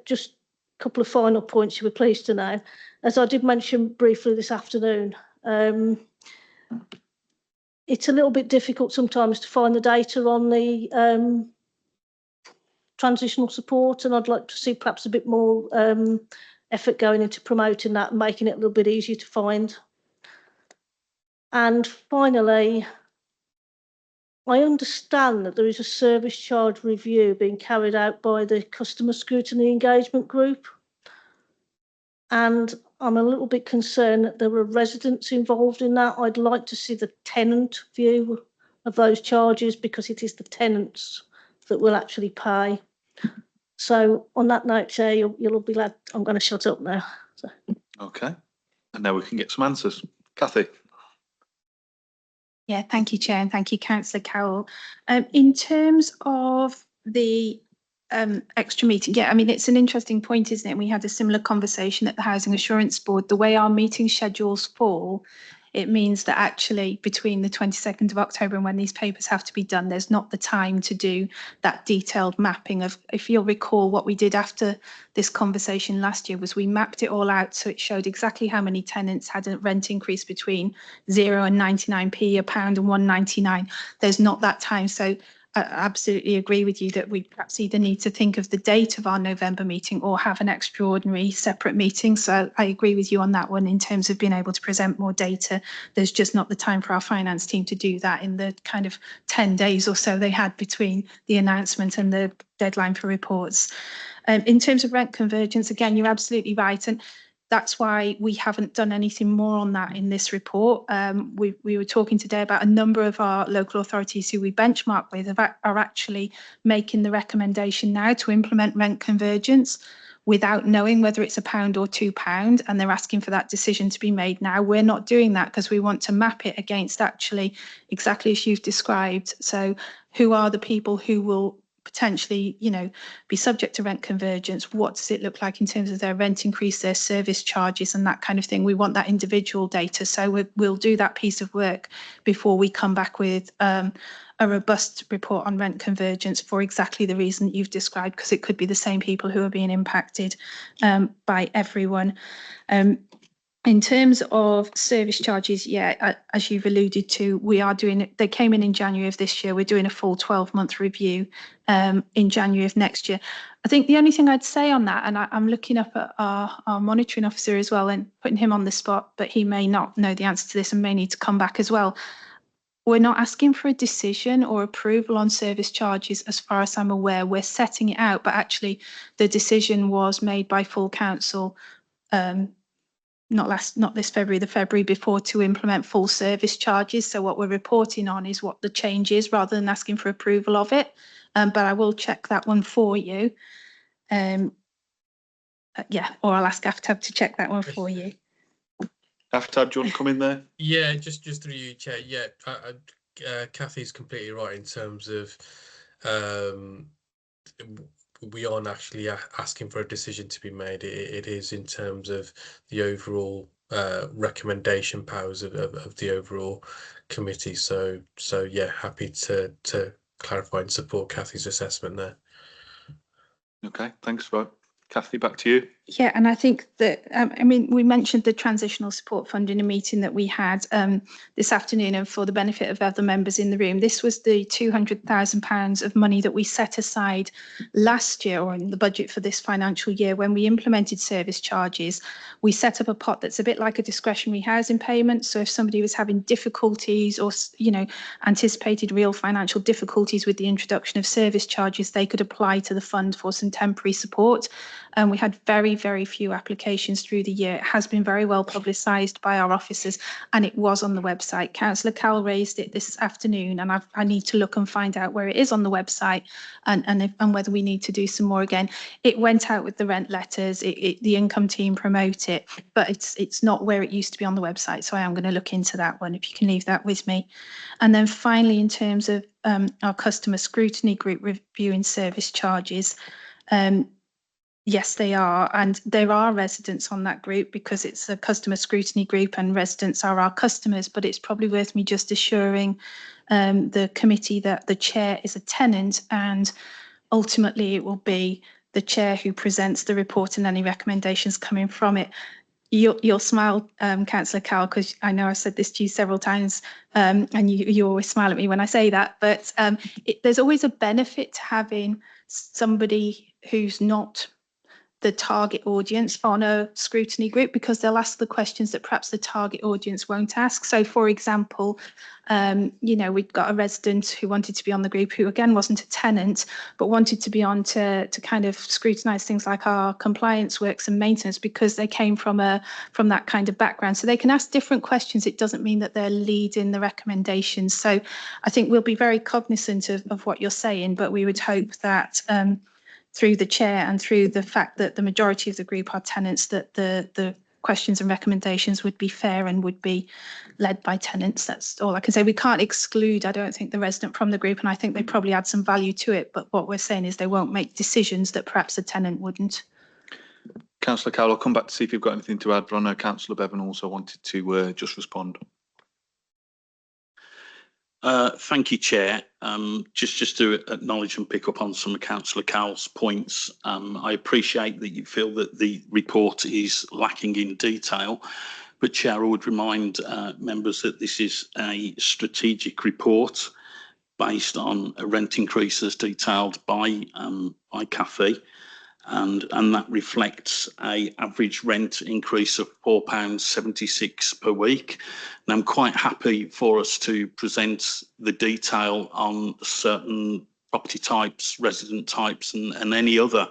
just a couple of final points you were pleased to know. As I did mention briefly this afternoon, it's a little bit difficult sometimes to find the data on the transitional support, and I'd like to see perhaps a bit more effort going into promoting that and making it a little bit easier to find. And finally, I understand that there is a service charge review being carried out by the Customer Scrutiny Engagement Group. And I'm a little bit concerned that there are residents involved in that. I'd like to see the tenant view of those charges, because it is the tenants that will actually pay. So on that note, Chair, you'll be glad I'm going to shut up now. So. Okay. And now we can get some answers. Kathy. Yeah, thank you, Chair, and thank you, Councillor Cowell. In terms of the extra meeting, yeah, I mean, it's an interesting point, isn't it? We had a similar conversation at the Housing Assurance Board. The way our meeting schedules fall, it means that actually between the 22nd of October and when these papers have to be done, there's not the time to do that detailed mapping of, if you'll recall, what we did after this conversation last year was we mapped it all out, so it showed exactly how many tenants had a rent increase between 0 and 99p, £1 and £1.99. There's not that time, so I absolutely agree with you that we perhaps either need to think of the date of our November meeting or have an extraordinary separate meeting. So I agree with you on that one in terms of being able to present more data. There's just not the time for our finance team to do that in the kind of 10 days or so they had between the announcement and the deadline for reports. In terms of rent convergence, again, you're absolutely right. And That's why we haven't done anything more on that in this report. We were talking today about a number of our local authorities who we benchmark with are actually making the recommendation now to implement rent convergence without knowing whether it's £1 or £2, and they're asking for that decision to be made now. We're not doing that because we want to map it against actually exactly as you've described. So who are the people who will potentially, be subject to rent convergence? What does it look like in terms of their rent increase, their service charges and that kind of thing? We want that individual data. So we'll do that piece of work before we come back with a robust report on rent convergence for exactly the reason that you've described, because it could be the same people who are being impacted by everyone. In terms of service charges, as you've alluded to, we are doing it. They came in January of this year. We're doing a full 12-month review in January of next year. I think the only thing I'd say on that, and I'm looking up at our monitoring officer as well and putting him on the spot, but he may not know the answer to this and may need to come back as well. We're not asking for a decision or approval on service charges as far as I'm aware. We're setting it out, but actually the decision was made by full council not this February, the February before, to implement full service charges. So what we're reporting on is what the change is rather than asking for approval of it. But I will check that one for you. Or I'll ask Aftab to check that one for you. Aftab, do you want to come in there? Yeah, just through you, Chair. Yeah, Kathy's completely right in terms of we aren't actually asking for a decision to be made. It is in terms of the overall recommendation powers of the overall committee. So yeah, happy to clarify and support Kathy's assessment there. Okay, thanks, Rob. Kathy, back to you. Yeah, and I think that, we mentioned the Transitional Support Fund in a meeting that we had this afternoon, and for the benefit of other members in the room, this was the £200,000 of money that we set aside last year, or in the budget for this financial year, when we implemented service charges. We set up a pot that's a bit like a discretionary housing payment. So if somebody was having difficulties or, anticipated real financial difficulties with the introduction of service charges, they could apply to the fund for some temporary support. And we had very, very few applications through the year. It has been very well publicised by our officers, and it was on the website. Councillor Cowell raised it this afternoon, and I need to look and find out where it is on the website and whether we need to do some more again. It went out with the rent letters. The income team promote it, but it's not where it used to be on the website. So I am going to look into that one, if you can leave that with me. And then finally, in terms of our customer scrutiny group reviewing service charges, yes, they are. And there are residents on that group because it's a customer scrutiny group and residents are our customers. But it's probably worth me just assuring the committee that the chair is a tenant, and ultimately it will be the chair who presents the report and any recommendations coming from it. You'll smile, Councillor Cowell, because I know I've said this to you several times, and you always smile at me when I say that. But there's always a benefit to having somebody who's not the target audience on a scrutiny group, because they'll ask the questions that perhaps the target audience won't ask. So, for example, we've got a resident who wanted to be on the group who, again, wasn't a tenant, but wanted to be on to kind of scrutinise things like our compliance works and maintenance, because they came from that kind of background. So they can ask different questions. It doesn't mean that they're leading the recommendations. So I think we'll be very cognizant of what you're saying, but we would hope that through the chair and through the fact that the majority of the group are tenants, that the questions and recommendations would be fair and would be led by tenants. That's all I can say. We can't exclude, I don't think, the resident from the group, and I think they probably add some value to it. But what we're saying is they won't make decisions that perhaps a tenant wouldn't. Councillor Cowell, I'll come back to see if you've got anything to add, but I know Councillor Bevan also wanted to just respond. Thank you, Chair. Just to acknowledge and pick up on some of Councillor Cowell's points. I appreciate that you feel that the report is lacking in detail, but Chair, I would remind members that this is a strategic report based on rent increases detailed by Cathy, and that reflects a average rent increase of £4.76 per week. And I'm quite happy for us to present the detail on certain property types, resident types, and any other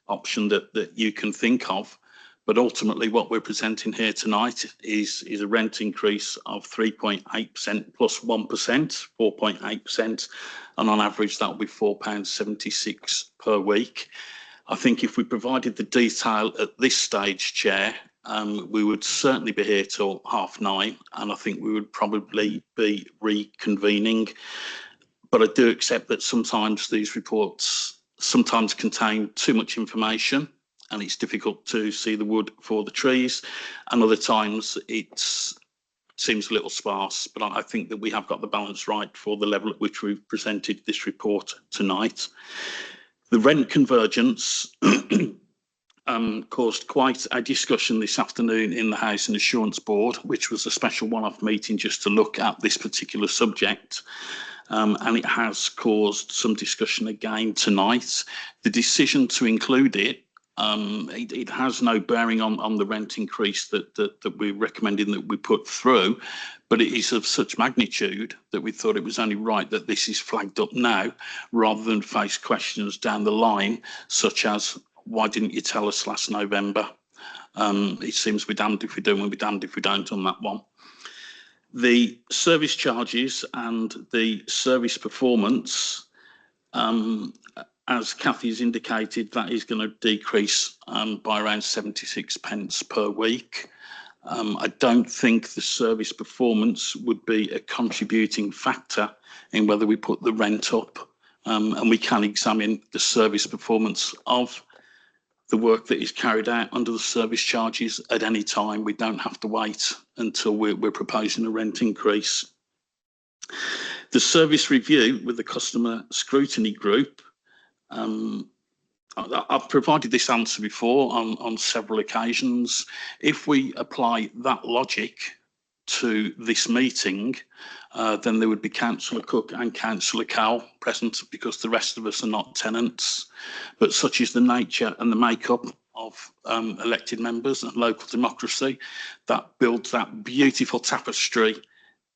option that you can think of. But ultimately, what we're presenting here tonight is a rent increase of 3.8% plus 1%, 4.8%, and on average that will be £4.76 per week. I think if we provided the detail at this stage, Chair, we would certainly be here till 9:30, and I think we would probably be reconvening. But I do accept that sometimes these reports sometimes contain too much information, and it's difficult to see the wood for the trees, and other times it seems a little sparse. But I think that we have got the balance right for the level at which we've presented this report tonight. The rent convergence caused quite a discussion this afternoon in the Housing Assurance Board, which was a special one-off meeting just to look at this particular subject. And it has caused some discussion again tonight. The decision to include it, it has no bearing on the rent increase that we're recommending that we put through, but it is of such magnitude that we thought it was only right that this is flagged up now, rather than face questions down the line, such as, why didn't you tell us last November? It seems we're damned if we do and we're damned if we don't on that one. The service charges and the service performance, as Cathy has indicated, that is going to decrease by around 76 pence per week. I don't think the service performance would be a contributing factor in whether we put the rent up, and we can examine the service performance of the work that is carried out under the service charges at any time. We don't have to wait until we're proposing a rent increase. The service review with the customer scrutiny group, I've provided this answer before on several occasions. If we apply that logic to this meeting, then there would be Councillor Cook and Councillor Cowell present, because the rest of us are not tenants. But such is the nature and the makeup of elected members and local democracy, that builds that beautiful tapestry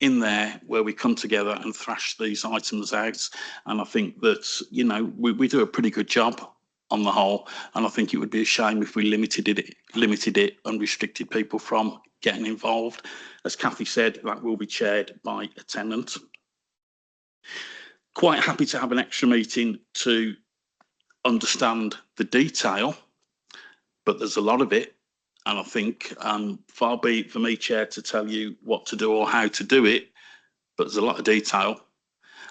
in there where we come together and thrash these items out. And I think that, you know, we do a pretty good job on the whole, and I think it would be a shame if we limited it and restricted people from getting involved. As Cathy said, that will be chaired by a tenant. Quite happy to have an extra meeting to understand the detail, but there's a lot of it, and I think far be it for me, Chair, to tell you what to do or how to do it, but there's a lot of detail.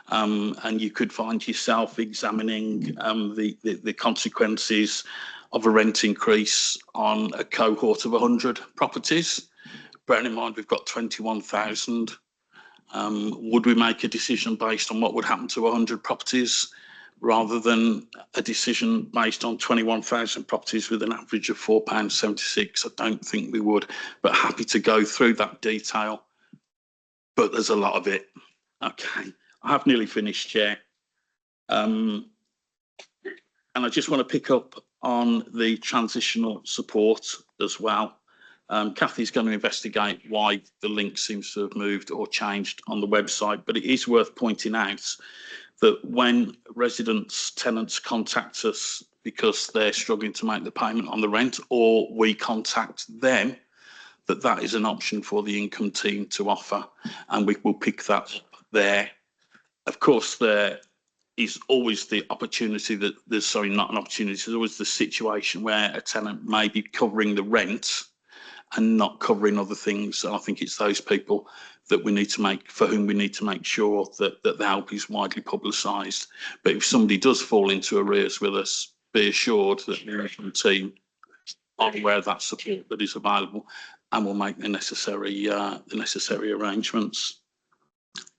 And you could find yourself examining the consequences of a rent increase on a cohort of 100 properties. Bearing in mind we've got 21,000. Would we make a decision based on what would happen to 100 properties rather than a decision based on 21,000 properties with an average of £4.76? I don't think we would, but happy to go through that detail. But there's a lot of it. Okay. I have nearly finished, Chair. And I just want to pick up on the transitional support as well. Cathy's going to investigate why the link seems to have moved or changed on the website, but it is worth pointing out that when residents, tenants contact us because they're struggling to make the payment on the rent, or we contact them, that is an option for the income team to offer, and we will pick that up there. Of course, there is always the opportunity that there's, sorry, not an opportunity, there's always the situation where a tenant may be covering the rent and not covering other things. So I think it's those people that we need to make, for whom we need to make sure that the help is widely publicised. But if somebody does fall into arrears with us, be assured that the income team are aware of that support that is available, and will make the necessary arrangements.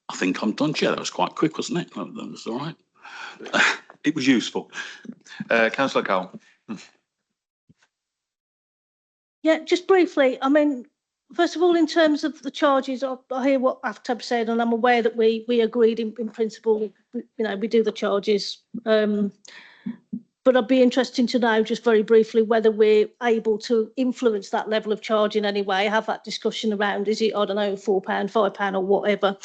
I think I'm done, Chair. That was quite quick, wasn't it? That was all right. It was useful. Councillor Cowell. Yeah, just briefly, I mean, first of all, in terms of the charges, I hear what Aftab said, and I'm aware that we agreed in principle, you know, we do the charges. But I'd be interested to know, just very briefly, whether we're able to influence that level of charge in any way, have that discussion around, is it, I don't know, £4, £5 or whatever,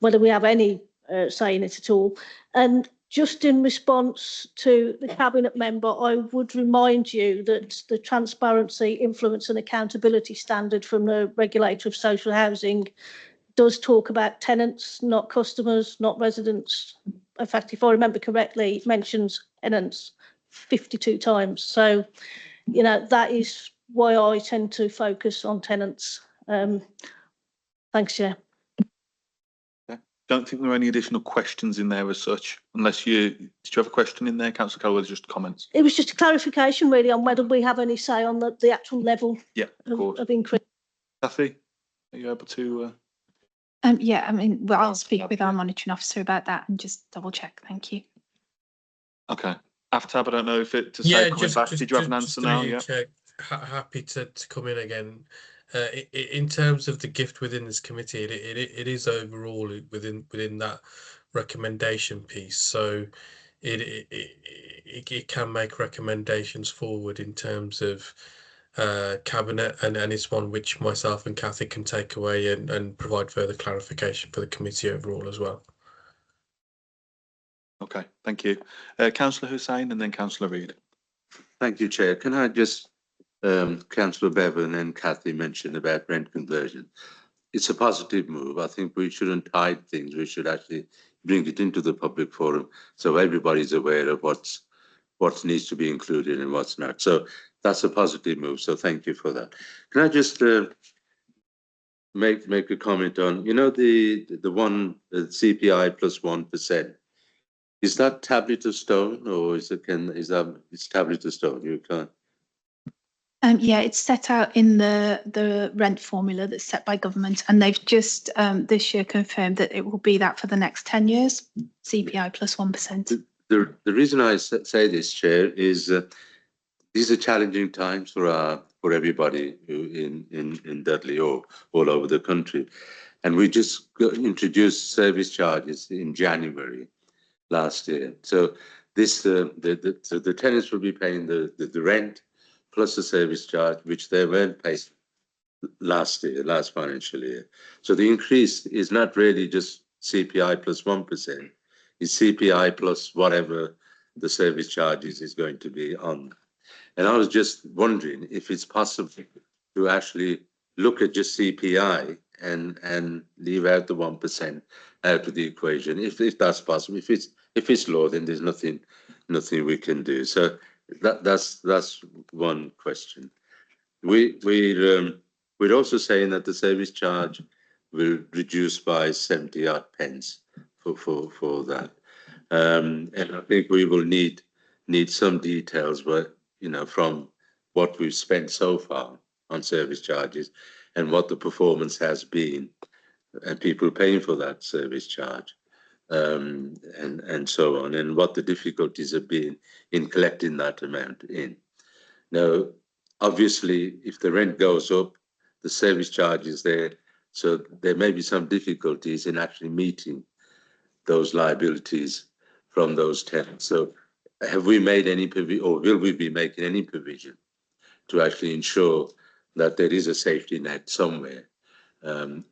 whether we have any say in it at all. And just in response to the Cabinet member, I would remind you that the transparency, influence and accountability standard from the regulator of social housing does talk about tenants, not customers, not residents. In fact, if I remember correctly, it mentions tenants 52 times. So, you know, that is why I tend to focus on tenants. Thanks, Chair. Don't think there are any additional questions in there as such, unless did you have a question in there, Councillor Colwell, just comments? It was just a clarification really on whether we have any say on the actual level Yeah, of course. of increase. Kathy, are you able to? Yeah, I mean, well, I'll speak with our monitoring officer about that and just double check. Thank you. Okay. Aftab, I don't know if it to say coming back. Did you have an answer now? Yeah. Chair, happy to come in again. In terms of the gift within this committee, it is overall within that recommendation piece. So it can make recommendations forward in terms of cabinet, and it's one which myself and Kathy can take away and provide further clarification for the committee overall as well. Okay, thank you. Councillor Hussain and then Councillor Reid. Thank you, Chair. Can I just, Councillor Bevan and Kathy mentioned about rent conversion. It's a positive move. I think we shouldn't hide things. We should actually bring it into the public forum so everybody's aware of what needs to be included and what's not. So that's a positive move. So thank you for that. Can I just make a comment on, you know, the CPI plus 1%? Is that tablet of stone, or it's tablet of stone? You can't. Yeah, it's set out in the rent formula that's set by government, and they've just this year confirmed that it will be that for the next 10 years, CPI plus 1%. The reason I say this, Chair, is these are challenging times for everybody in Dudley or all over the country, and we just introduced service charges in January last year. So this the tenants will be paying the rent plus the service charge, which they weren't paid last financial year. So the increase is not really just CPI plus 1%, it's CPI plus whatever the service charges is going to be on. And I was just wondering if it's possible to actually look at just CPI and leave out the 1% out of the equation, if that's possible. If it's law, then there's nothing we can do. So that's one question. We're also saying that the service charge will reduce by 70 odd pence for that, and I think we will need some details, but you know, from what we've spent so far on service charges and what the performance has been, and people paying for that service charge, and so on, and what the difficulties have been in collecting that amount in. Now, obviously, if the rent goes up, the service charge is there, so there may be some difficulties in actually meeting those liabilities from those tenants. So have we made any provision, or will we be making any provision to actually ensure that there is a safety net somewhere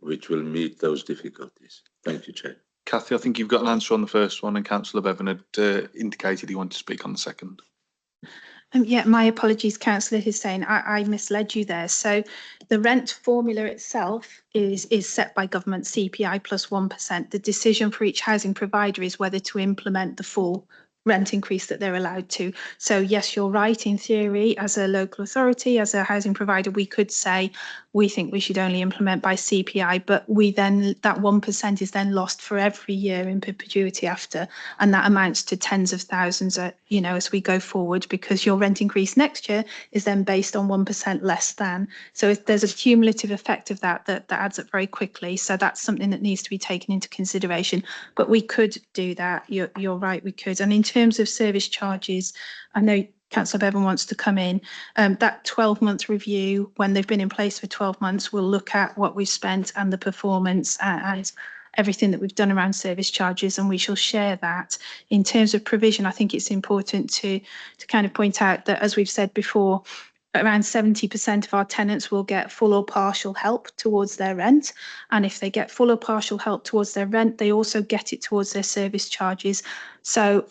which will meet those difficulties? Thank you, Chair. Kathy, I think you've got an answer on the first one, and Councillor Bevan had indicated he wanted to speak on the second. Yeah, my apologies, Councillor Hussain. I misled you there. So the rent formula itself is set by government, CPI plus 1%. The decision for each housing provider is whether to implement the full rent increase that they're allowed to. So yes, you're right. In theory, as a local authority, as a housing provider, we could say we think we should only implement by CPI, but we then, that 1% is then lost for every year in perpetuity after, and that amounts to tens of thousands, you know, as we go forward, because your rent increase next year is then based on 1% less than. So there's a cumulative effect of that adds up very quickly. So that's something that needs to be taken into consideration. But we could do that. You're right, we could. And in terms of service charges, I know Councillor Bevan wants to come in. That 12-month review, when they've been in place for 12 months, we'll look at what we've spent and the performance and everything that we've done around service charges, and we shall share that. In terms of provision, I think it's important to kind of point out that, as we've said before, around 70% of our tenants will get full or partial help towards their rent. And if they get full or partial help towards their rent, they also get it towards their service charges. So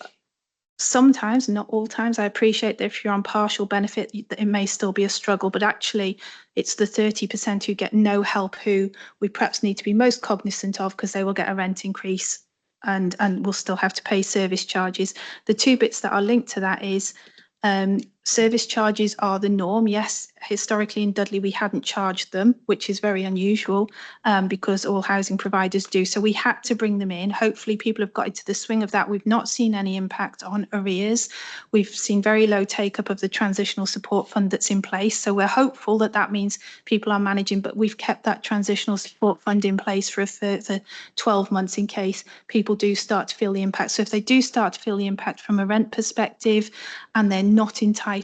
sometimes, not all times, I appreciate that if you're on partial benefit, it may still be a struggle, but actually it's the 30% who get no help who we perhaps need to be most cognizant of, because they will get a rent increase and will still have to pay service charges. The two bits that are linked to that is service charges are the norm. Yes, historically in Dudley we hadn't charged them, which is very unusual because all housing providers do. So we had to bring them in. Hopefully people have got into the swing of that. We've not seen any impact on arrears. We've seen very low take up of the transitional support fund that's in place. So we're hopeful that that means people are managing, but we've kept that transitional support fund in place for a further 12 months in case people do start to feel the impact. So if they do start to feel the impact from a rent perspective and they're not entitled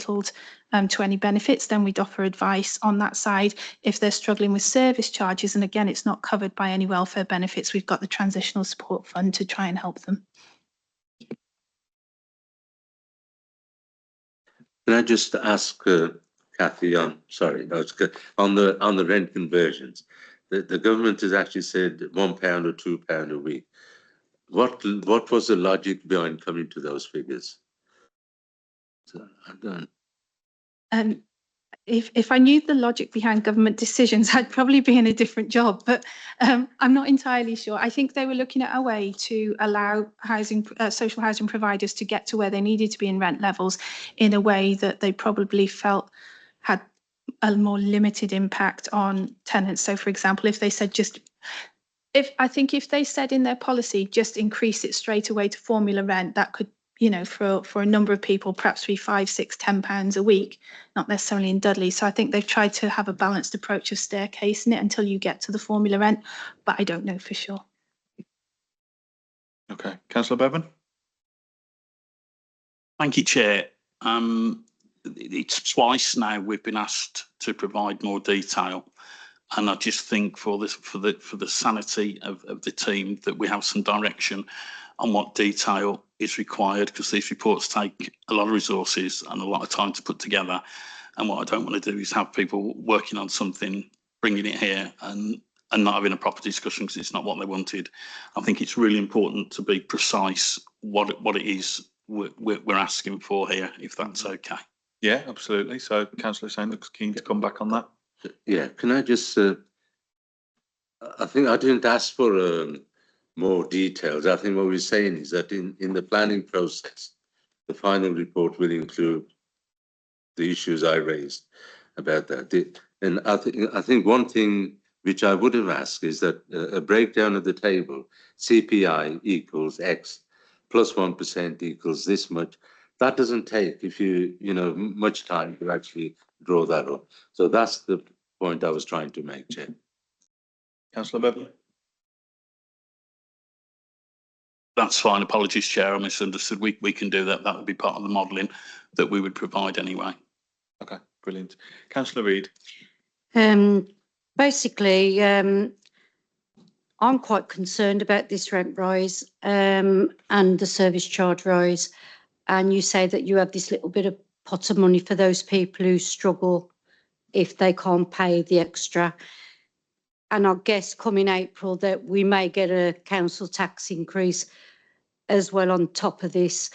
to any benefits, then we'd offer advice on that side. If they're struggling with service charges, and again, it's not covered by any welfare benefits, we've got the transitional support fund to try and help them. Can I just ask Kathy on the rent conversions? The government has actually said £1 or £2 a week. What was the logic behind coming to those figures? So, I'm done. If I knew the logic behind government decisions, I'd probably be in a different job, but I'm not entirely sure. I think they were looking at a way to allow social housing providers to get to where they needed to be in rent levels in a way that they probably felt had a more limited impact on tenants. So for example, if they said if they said in their policy, just increase it straight away to formula rent, that could, you know, for a number of people, perhaps be £5, £6, £10 a week, not necessarily in Dudley. So I think they've tried to have a balanced approach of staircasing it until you get to the formula rent, but I don't know for sure. Okay, Councillor Bevan. Thank you, Chair. It's twice now we've been asked to provide more detail, and I just think for the sanity of the team that we have some direction on what detail is required, because these reports take a lot of resources and a lot of time to put together. And what I don't want to do is have people working on something, bringing it here and not having a proper discussion because it's not what they wanted. I think it's really important to be precise what it is we're asking for here, if that's okay. Yeah, absolutely. So Councillor Saint looks keen to come back on that. Yeah, can I just, I think I didn't ask for more details. I think what we're saying is that in the planning process, the final report will include the issues I raised about that. And I think one thing which I would have asked is that a breakdown of the table, CPI equals X plus 1% equals this much. That doesn't take, much time to actually draw that up. So that's the point I was trying to make, Chair. Councillor Bevan. That's fine. Apologies, Chair. I misunderstood. We can do that. That would be part of the modelling that we would provide anyway. Okay, brilliant. Councillor Reid. Basically, I'm quite concerned about this rent rise and the service charge rise. And you say that you have this little bit of pot of money for those people who struggle if they can't pay the extra. And I guess coming April that we may get a council tax increase as well on top of this.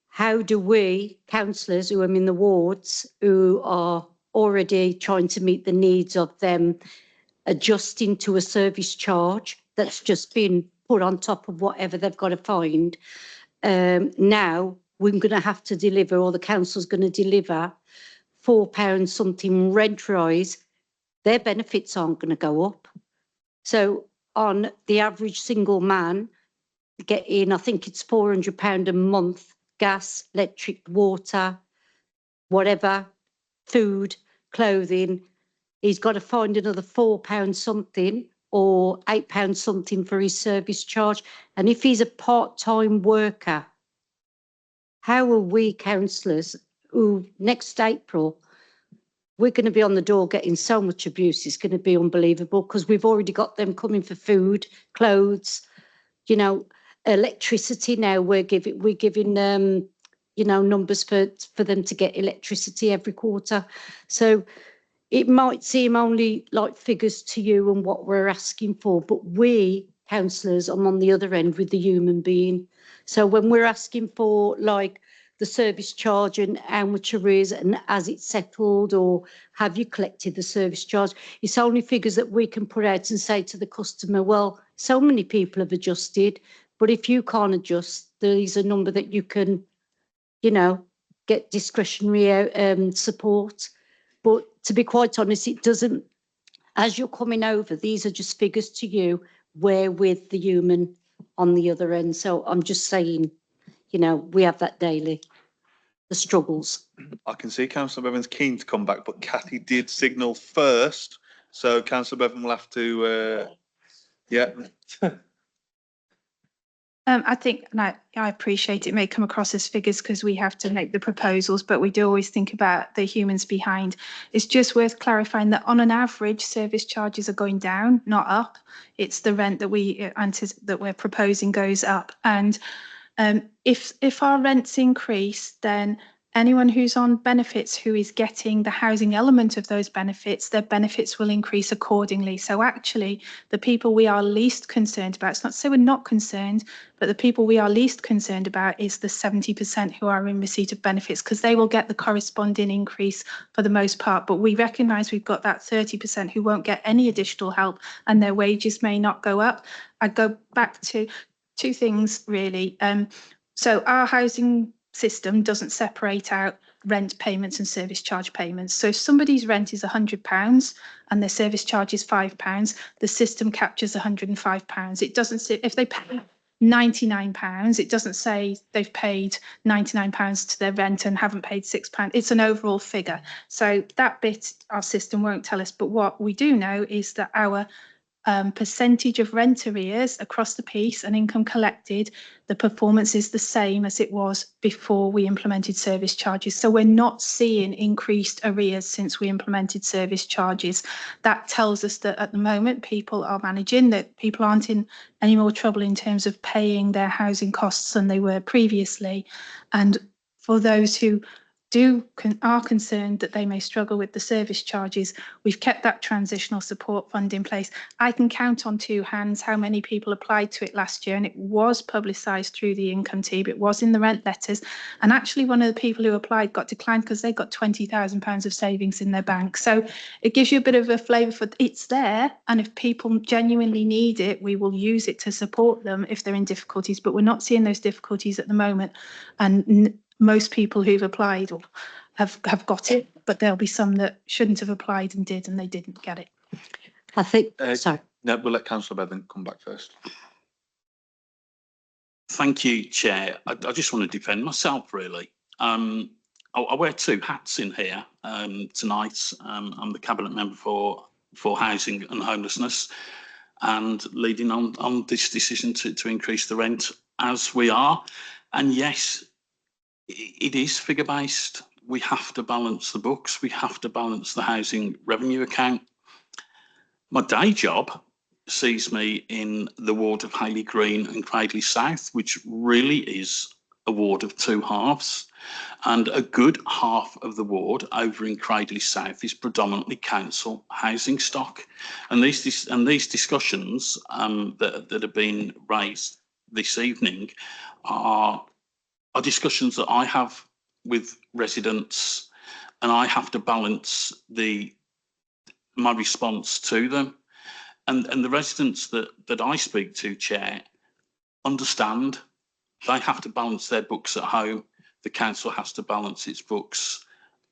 How do we, councillors who are in the wards, who are already trying to meet the needs of them, adjusting to a service charge that's just been put on top of whatever they've got to find, now we're going to have to deliver, or the council's going to deliver, £4 something rent rise, their benefits aren't going to go up. So on the average single man getting, I think it's £400 a month, gas, electric, water, whatever, food, clothing, he's got to find another £4 something or £8 something for his service charge. And if he's a part-time worker, how are we councillors who next April, we're going to be on the door getting so much abuse, it's going to be unbelievable, because we've already got them coming for food, clothes, electricity now we're giving you know, numbers for them to get electricity every quarter. So it might seem only like figures to you and what we're asking for, but we councillors are on the other end with the human being. So when we're asking for like the service charge and how much arrears and has it settled or have you collected the service charge, it's only figures that we can put out and say to the customer, well, so many people have adjusted, but if you can't adjust, there's a number that you can, you know, get discretionary support. But to be quite honest, it doesn't, as you're coming over, these are just figures to you, we're with the human on the other end. So I'm just saying, you know, we have that daily, the struggles. I can see Councillor Bevan's keen to come back, but Cathy did signal first. So Councillor Bevan will have to, yeah. I think, and I appreciate it may come across as figures because we have to make the proposals, but we do always think about the humans behind. It's just worth clarifying that on an average, service charges are going down, not up. It's the rent that we're proposing goes up. And if our rents increase, then anyone who's on benefits who is getting the housing element of those benefits, their benefits will increase accordingly. So actually, the people we are least concerned about, it's not to say we're not concerned, but the people we are least concerned about is the 70% who are in receipt of benefits, because they will get the corresponding increase for the most part. But we recognise we've got that 30% who won't get any additional help and their wages may not go up. I go back to two things really. So our housing system doesn't separate out rent payments and service charge payments. So if somebody's rent is £100 and their service charge is £5, the system captures £105. It doesn't say if they pay £99, it doesn't say they've paid £99 to their rent and haven't paid £6. It's an overall figure. So that bit our system won't tell us. But what we do know is that our percentage of rent arrears across the piece and income collected, the performance is the same as it was before we implemented service charges. So we're not seeing increased arrears since we implemented service charges. That tells us that at the moment people are managing, that people aren't in any more trouble in terms of paying their housing costs than they were previously. And for those who are concerned that they may struggle with the service charges, we've kept that transitional support fund in place. I can count on two hands how many people applied to it last year, and it was publicised through the income team. It was in the rent letters, and actually one of the people who applied got declined because they got £20,000 of savings in their bank. So it gives you a bit of a flavour for it's there, and if people genuinely need it, we will use it to support them if they're in difficulties. But we're not seeing those difficulties at the moment, and most people who've applied or have got it, but there'll be some that shouldn't have applied and did, and they didn't get it. I think, sorry. No, we'll let Councillor Bevan come back first. Thank you, Chair. I just want to defend myself, really. I wear two hats in here tonight. I'm the Cabinet Member for Housing and Homelessness and leading on this decision to increase the rent as we are. And yes, it is figure based. We have to balance the books. We have to balance the housing revenue account. My day job sees me in the ward of Hayley Green and Cradley South, which really is a ward of two halves. And a good half of the ward over in Cradley South is predominantly council housing stock. And these discussions that have been raised this evening are discussions that I have with residents, and I have to balance my response to them. And the residents that I speak to, Chair, understand they have to balance their books at home. The council has to balance its books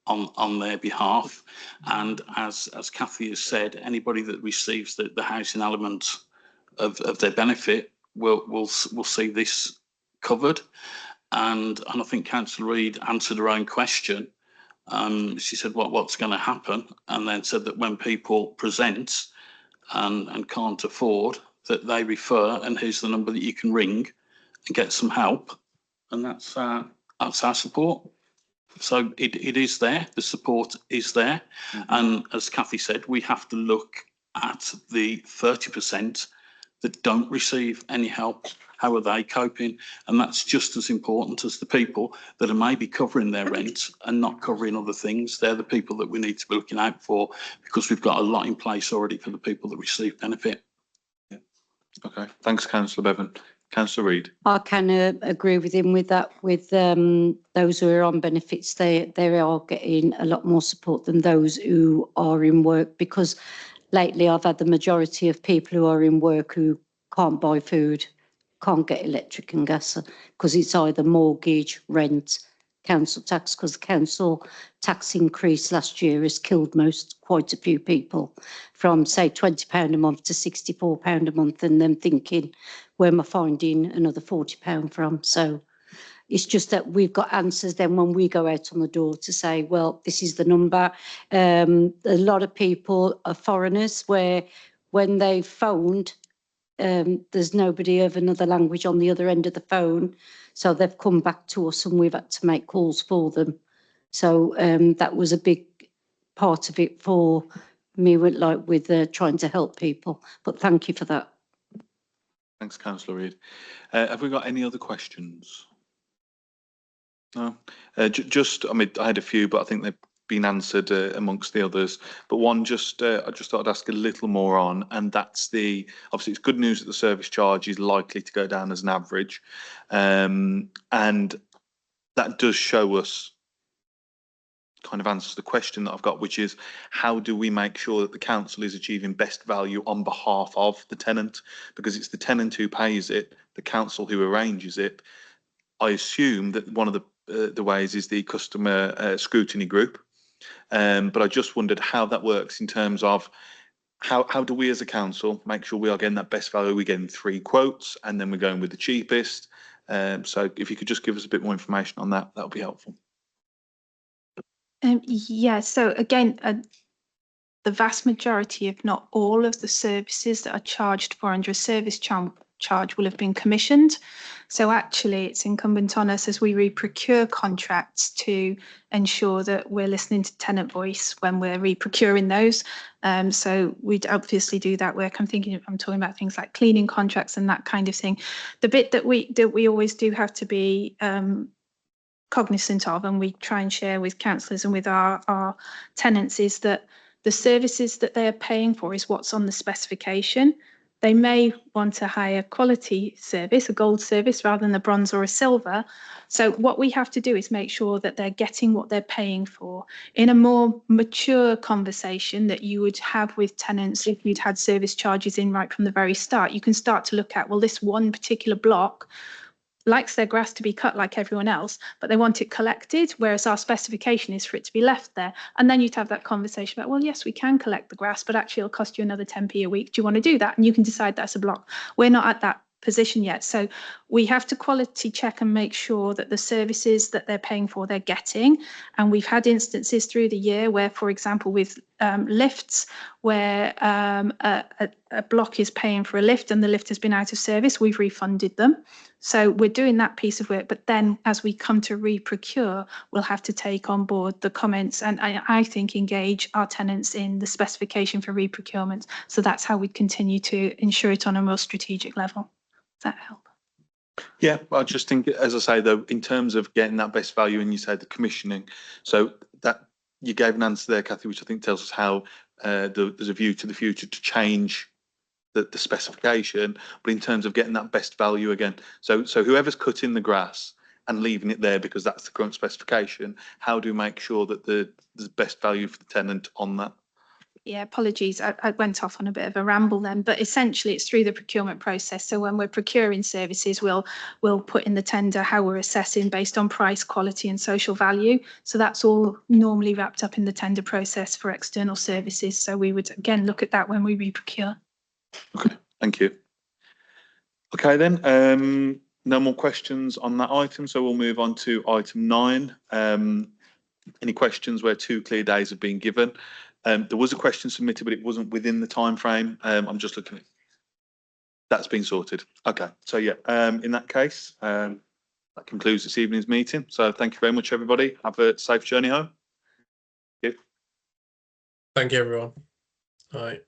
on their behalf. And as Cathy has said, anybody that receives the housing element of their benefit will see this covered. And I think Councillor Reid answered her own question. She said, what's going to happen? And then said that when people present and can't afford, that they refer, and here's the number that you can ring and get some help. And that's our support. So it is there, the support is there. And as Cathy said, we have to look at the 30% that don't receive any help? How are they coping? And that's just as important as the people that are maybe covering their rent and not covering other things. They're the people that we need to be looking out for, because we've got a lot in place already for the people that receive benefit. Okay, thanks, Councillor Bevan. Councillor Reid. I can agree with him with that. With those who are on benefits, they are getting a lot more support than those who are in work, because lately I've had the majority of people who are in work who can't buy food, can't get electric and gas, because it's either mortgage, rent, council tax, because the council tax increase last year has killed quite a few people, from say £20 a month to £64 a month, and them thinking, where am I finding another £40 from? So it's just that we've got answers then when we go out on the door to say, well, this is the number. A lot of people are foreigners, where when they phoned, there's nobody of another language on the other end of the phone. So they've come back to us and we've had to make calls for them. So that was a big part of it for me, with trying to help people. But thank you for that. Thanks, Councillor Reid. Have we got any other questions? No. I had a few, but I think they've been answered amongst the others. But one, I just thought I'd ask a little more on, and that's obviously it's good news that the service charge is likely to go down as an average, and that does show us, kind of answers the question that I've got, which is how do we make sure that the council is achieving best value on behalf of the tenant? Because it's the tenant who pays it, the council who arranges it. I assume that one of the ways is the customer scrutiny group, but I just wondered how that works in terms of how do we as a council make sure we are getting that best value? We're getting 3 quotes and then we're going with the cheapest. So if you could just give us a bit more information on that, that would be helpful. Yeah, so again, the vast majority, if not all, of the services that are charged for under a service charge will have been commissioned. So actually it's incumbent on us as we re-procure contracts to ensure that we're listening to tenant voice when we're re-procuring those. So we'd obviously do that work. I'm talking about things like cleaning contracts and that kind of thing. The bit that we always do have to be cognizant of, and we try and share with councillors and with our tenants, is that the services that they are paying for is what's on the specification. They may want a higher quality service, a gold service, rather than a bronze or a silver. So what we have to do is make sure that they're getting what they're paying for. In a more mature conversation that you would have with tenants, if you'd had service charges in right from the very start, you can start to look at, well, this one particular block likes their grass to be cut like everyone else, but they want it collected, whereas our specification is for it to be left there. And then you'd have that conversation about, well, yes, we can collect the grass, but actually it'll cost you another 10p a week. Do you want to do that? And you can decide that's a block. We're not at that position yet. So we have to quality check and make sure that the services that they're paying for, they're getting. And we've had instances through the year where, for example, with lifts, where a block is paying for a lift and the lift has been out of service, we've refunded them. So we're doing that piece of work, but then as we come to re-procure, we'll have to take on board the comments and I think engage our tenants in the specification for re-procurement. So that's how we continue to ensure it on a more strategic level. Does that help? Yeah, well, I just think, as I say, though, in terms of getting that best value, and you say the commissioning, so that you gave an answer there, Kathy, which I think tells us how there's a view to the future to change the specification, but in terms of getting that best value again. So whoever's cutting the grass and leaving it there because that's the current specification, how do we make sure that there's best value for the tenant on that? Yeah, apologies. I went off on a bit of a ramble then, but essentially it's through the procurement process. So when we're procuring services, we'll put in the tender how we're assessing based on price, quality and social value. So that's all normally wrapped up in the tender process for external services. So we would again look at that when we re-procure. Okay, thank you. Okay then, no more questions on that item, so we'll move on to item 9. Any questions where 2 clear days have been given? There was a question submitted, but it wasn't within the time frame. I'm just looking at that's been sorted. Okay, so yeah, in that case, that concludes this evening's meeting. So thank you very much, everybody. Have a safe journey home. Thank you, everyone. All right.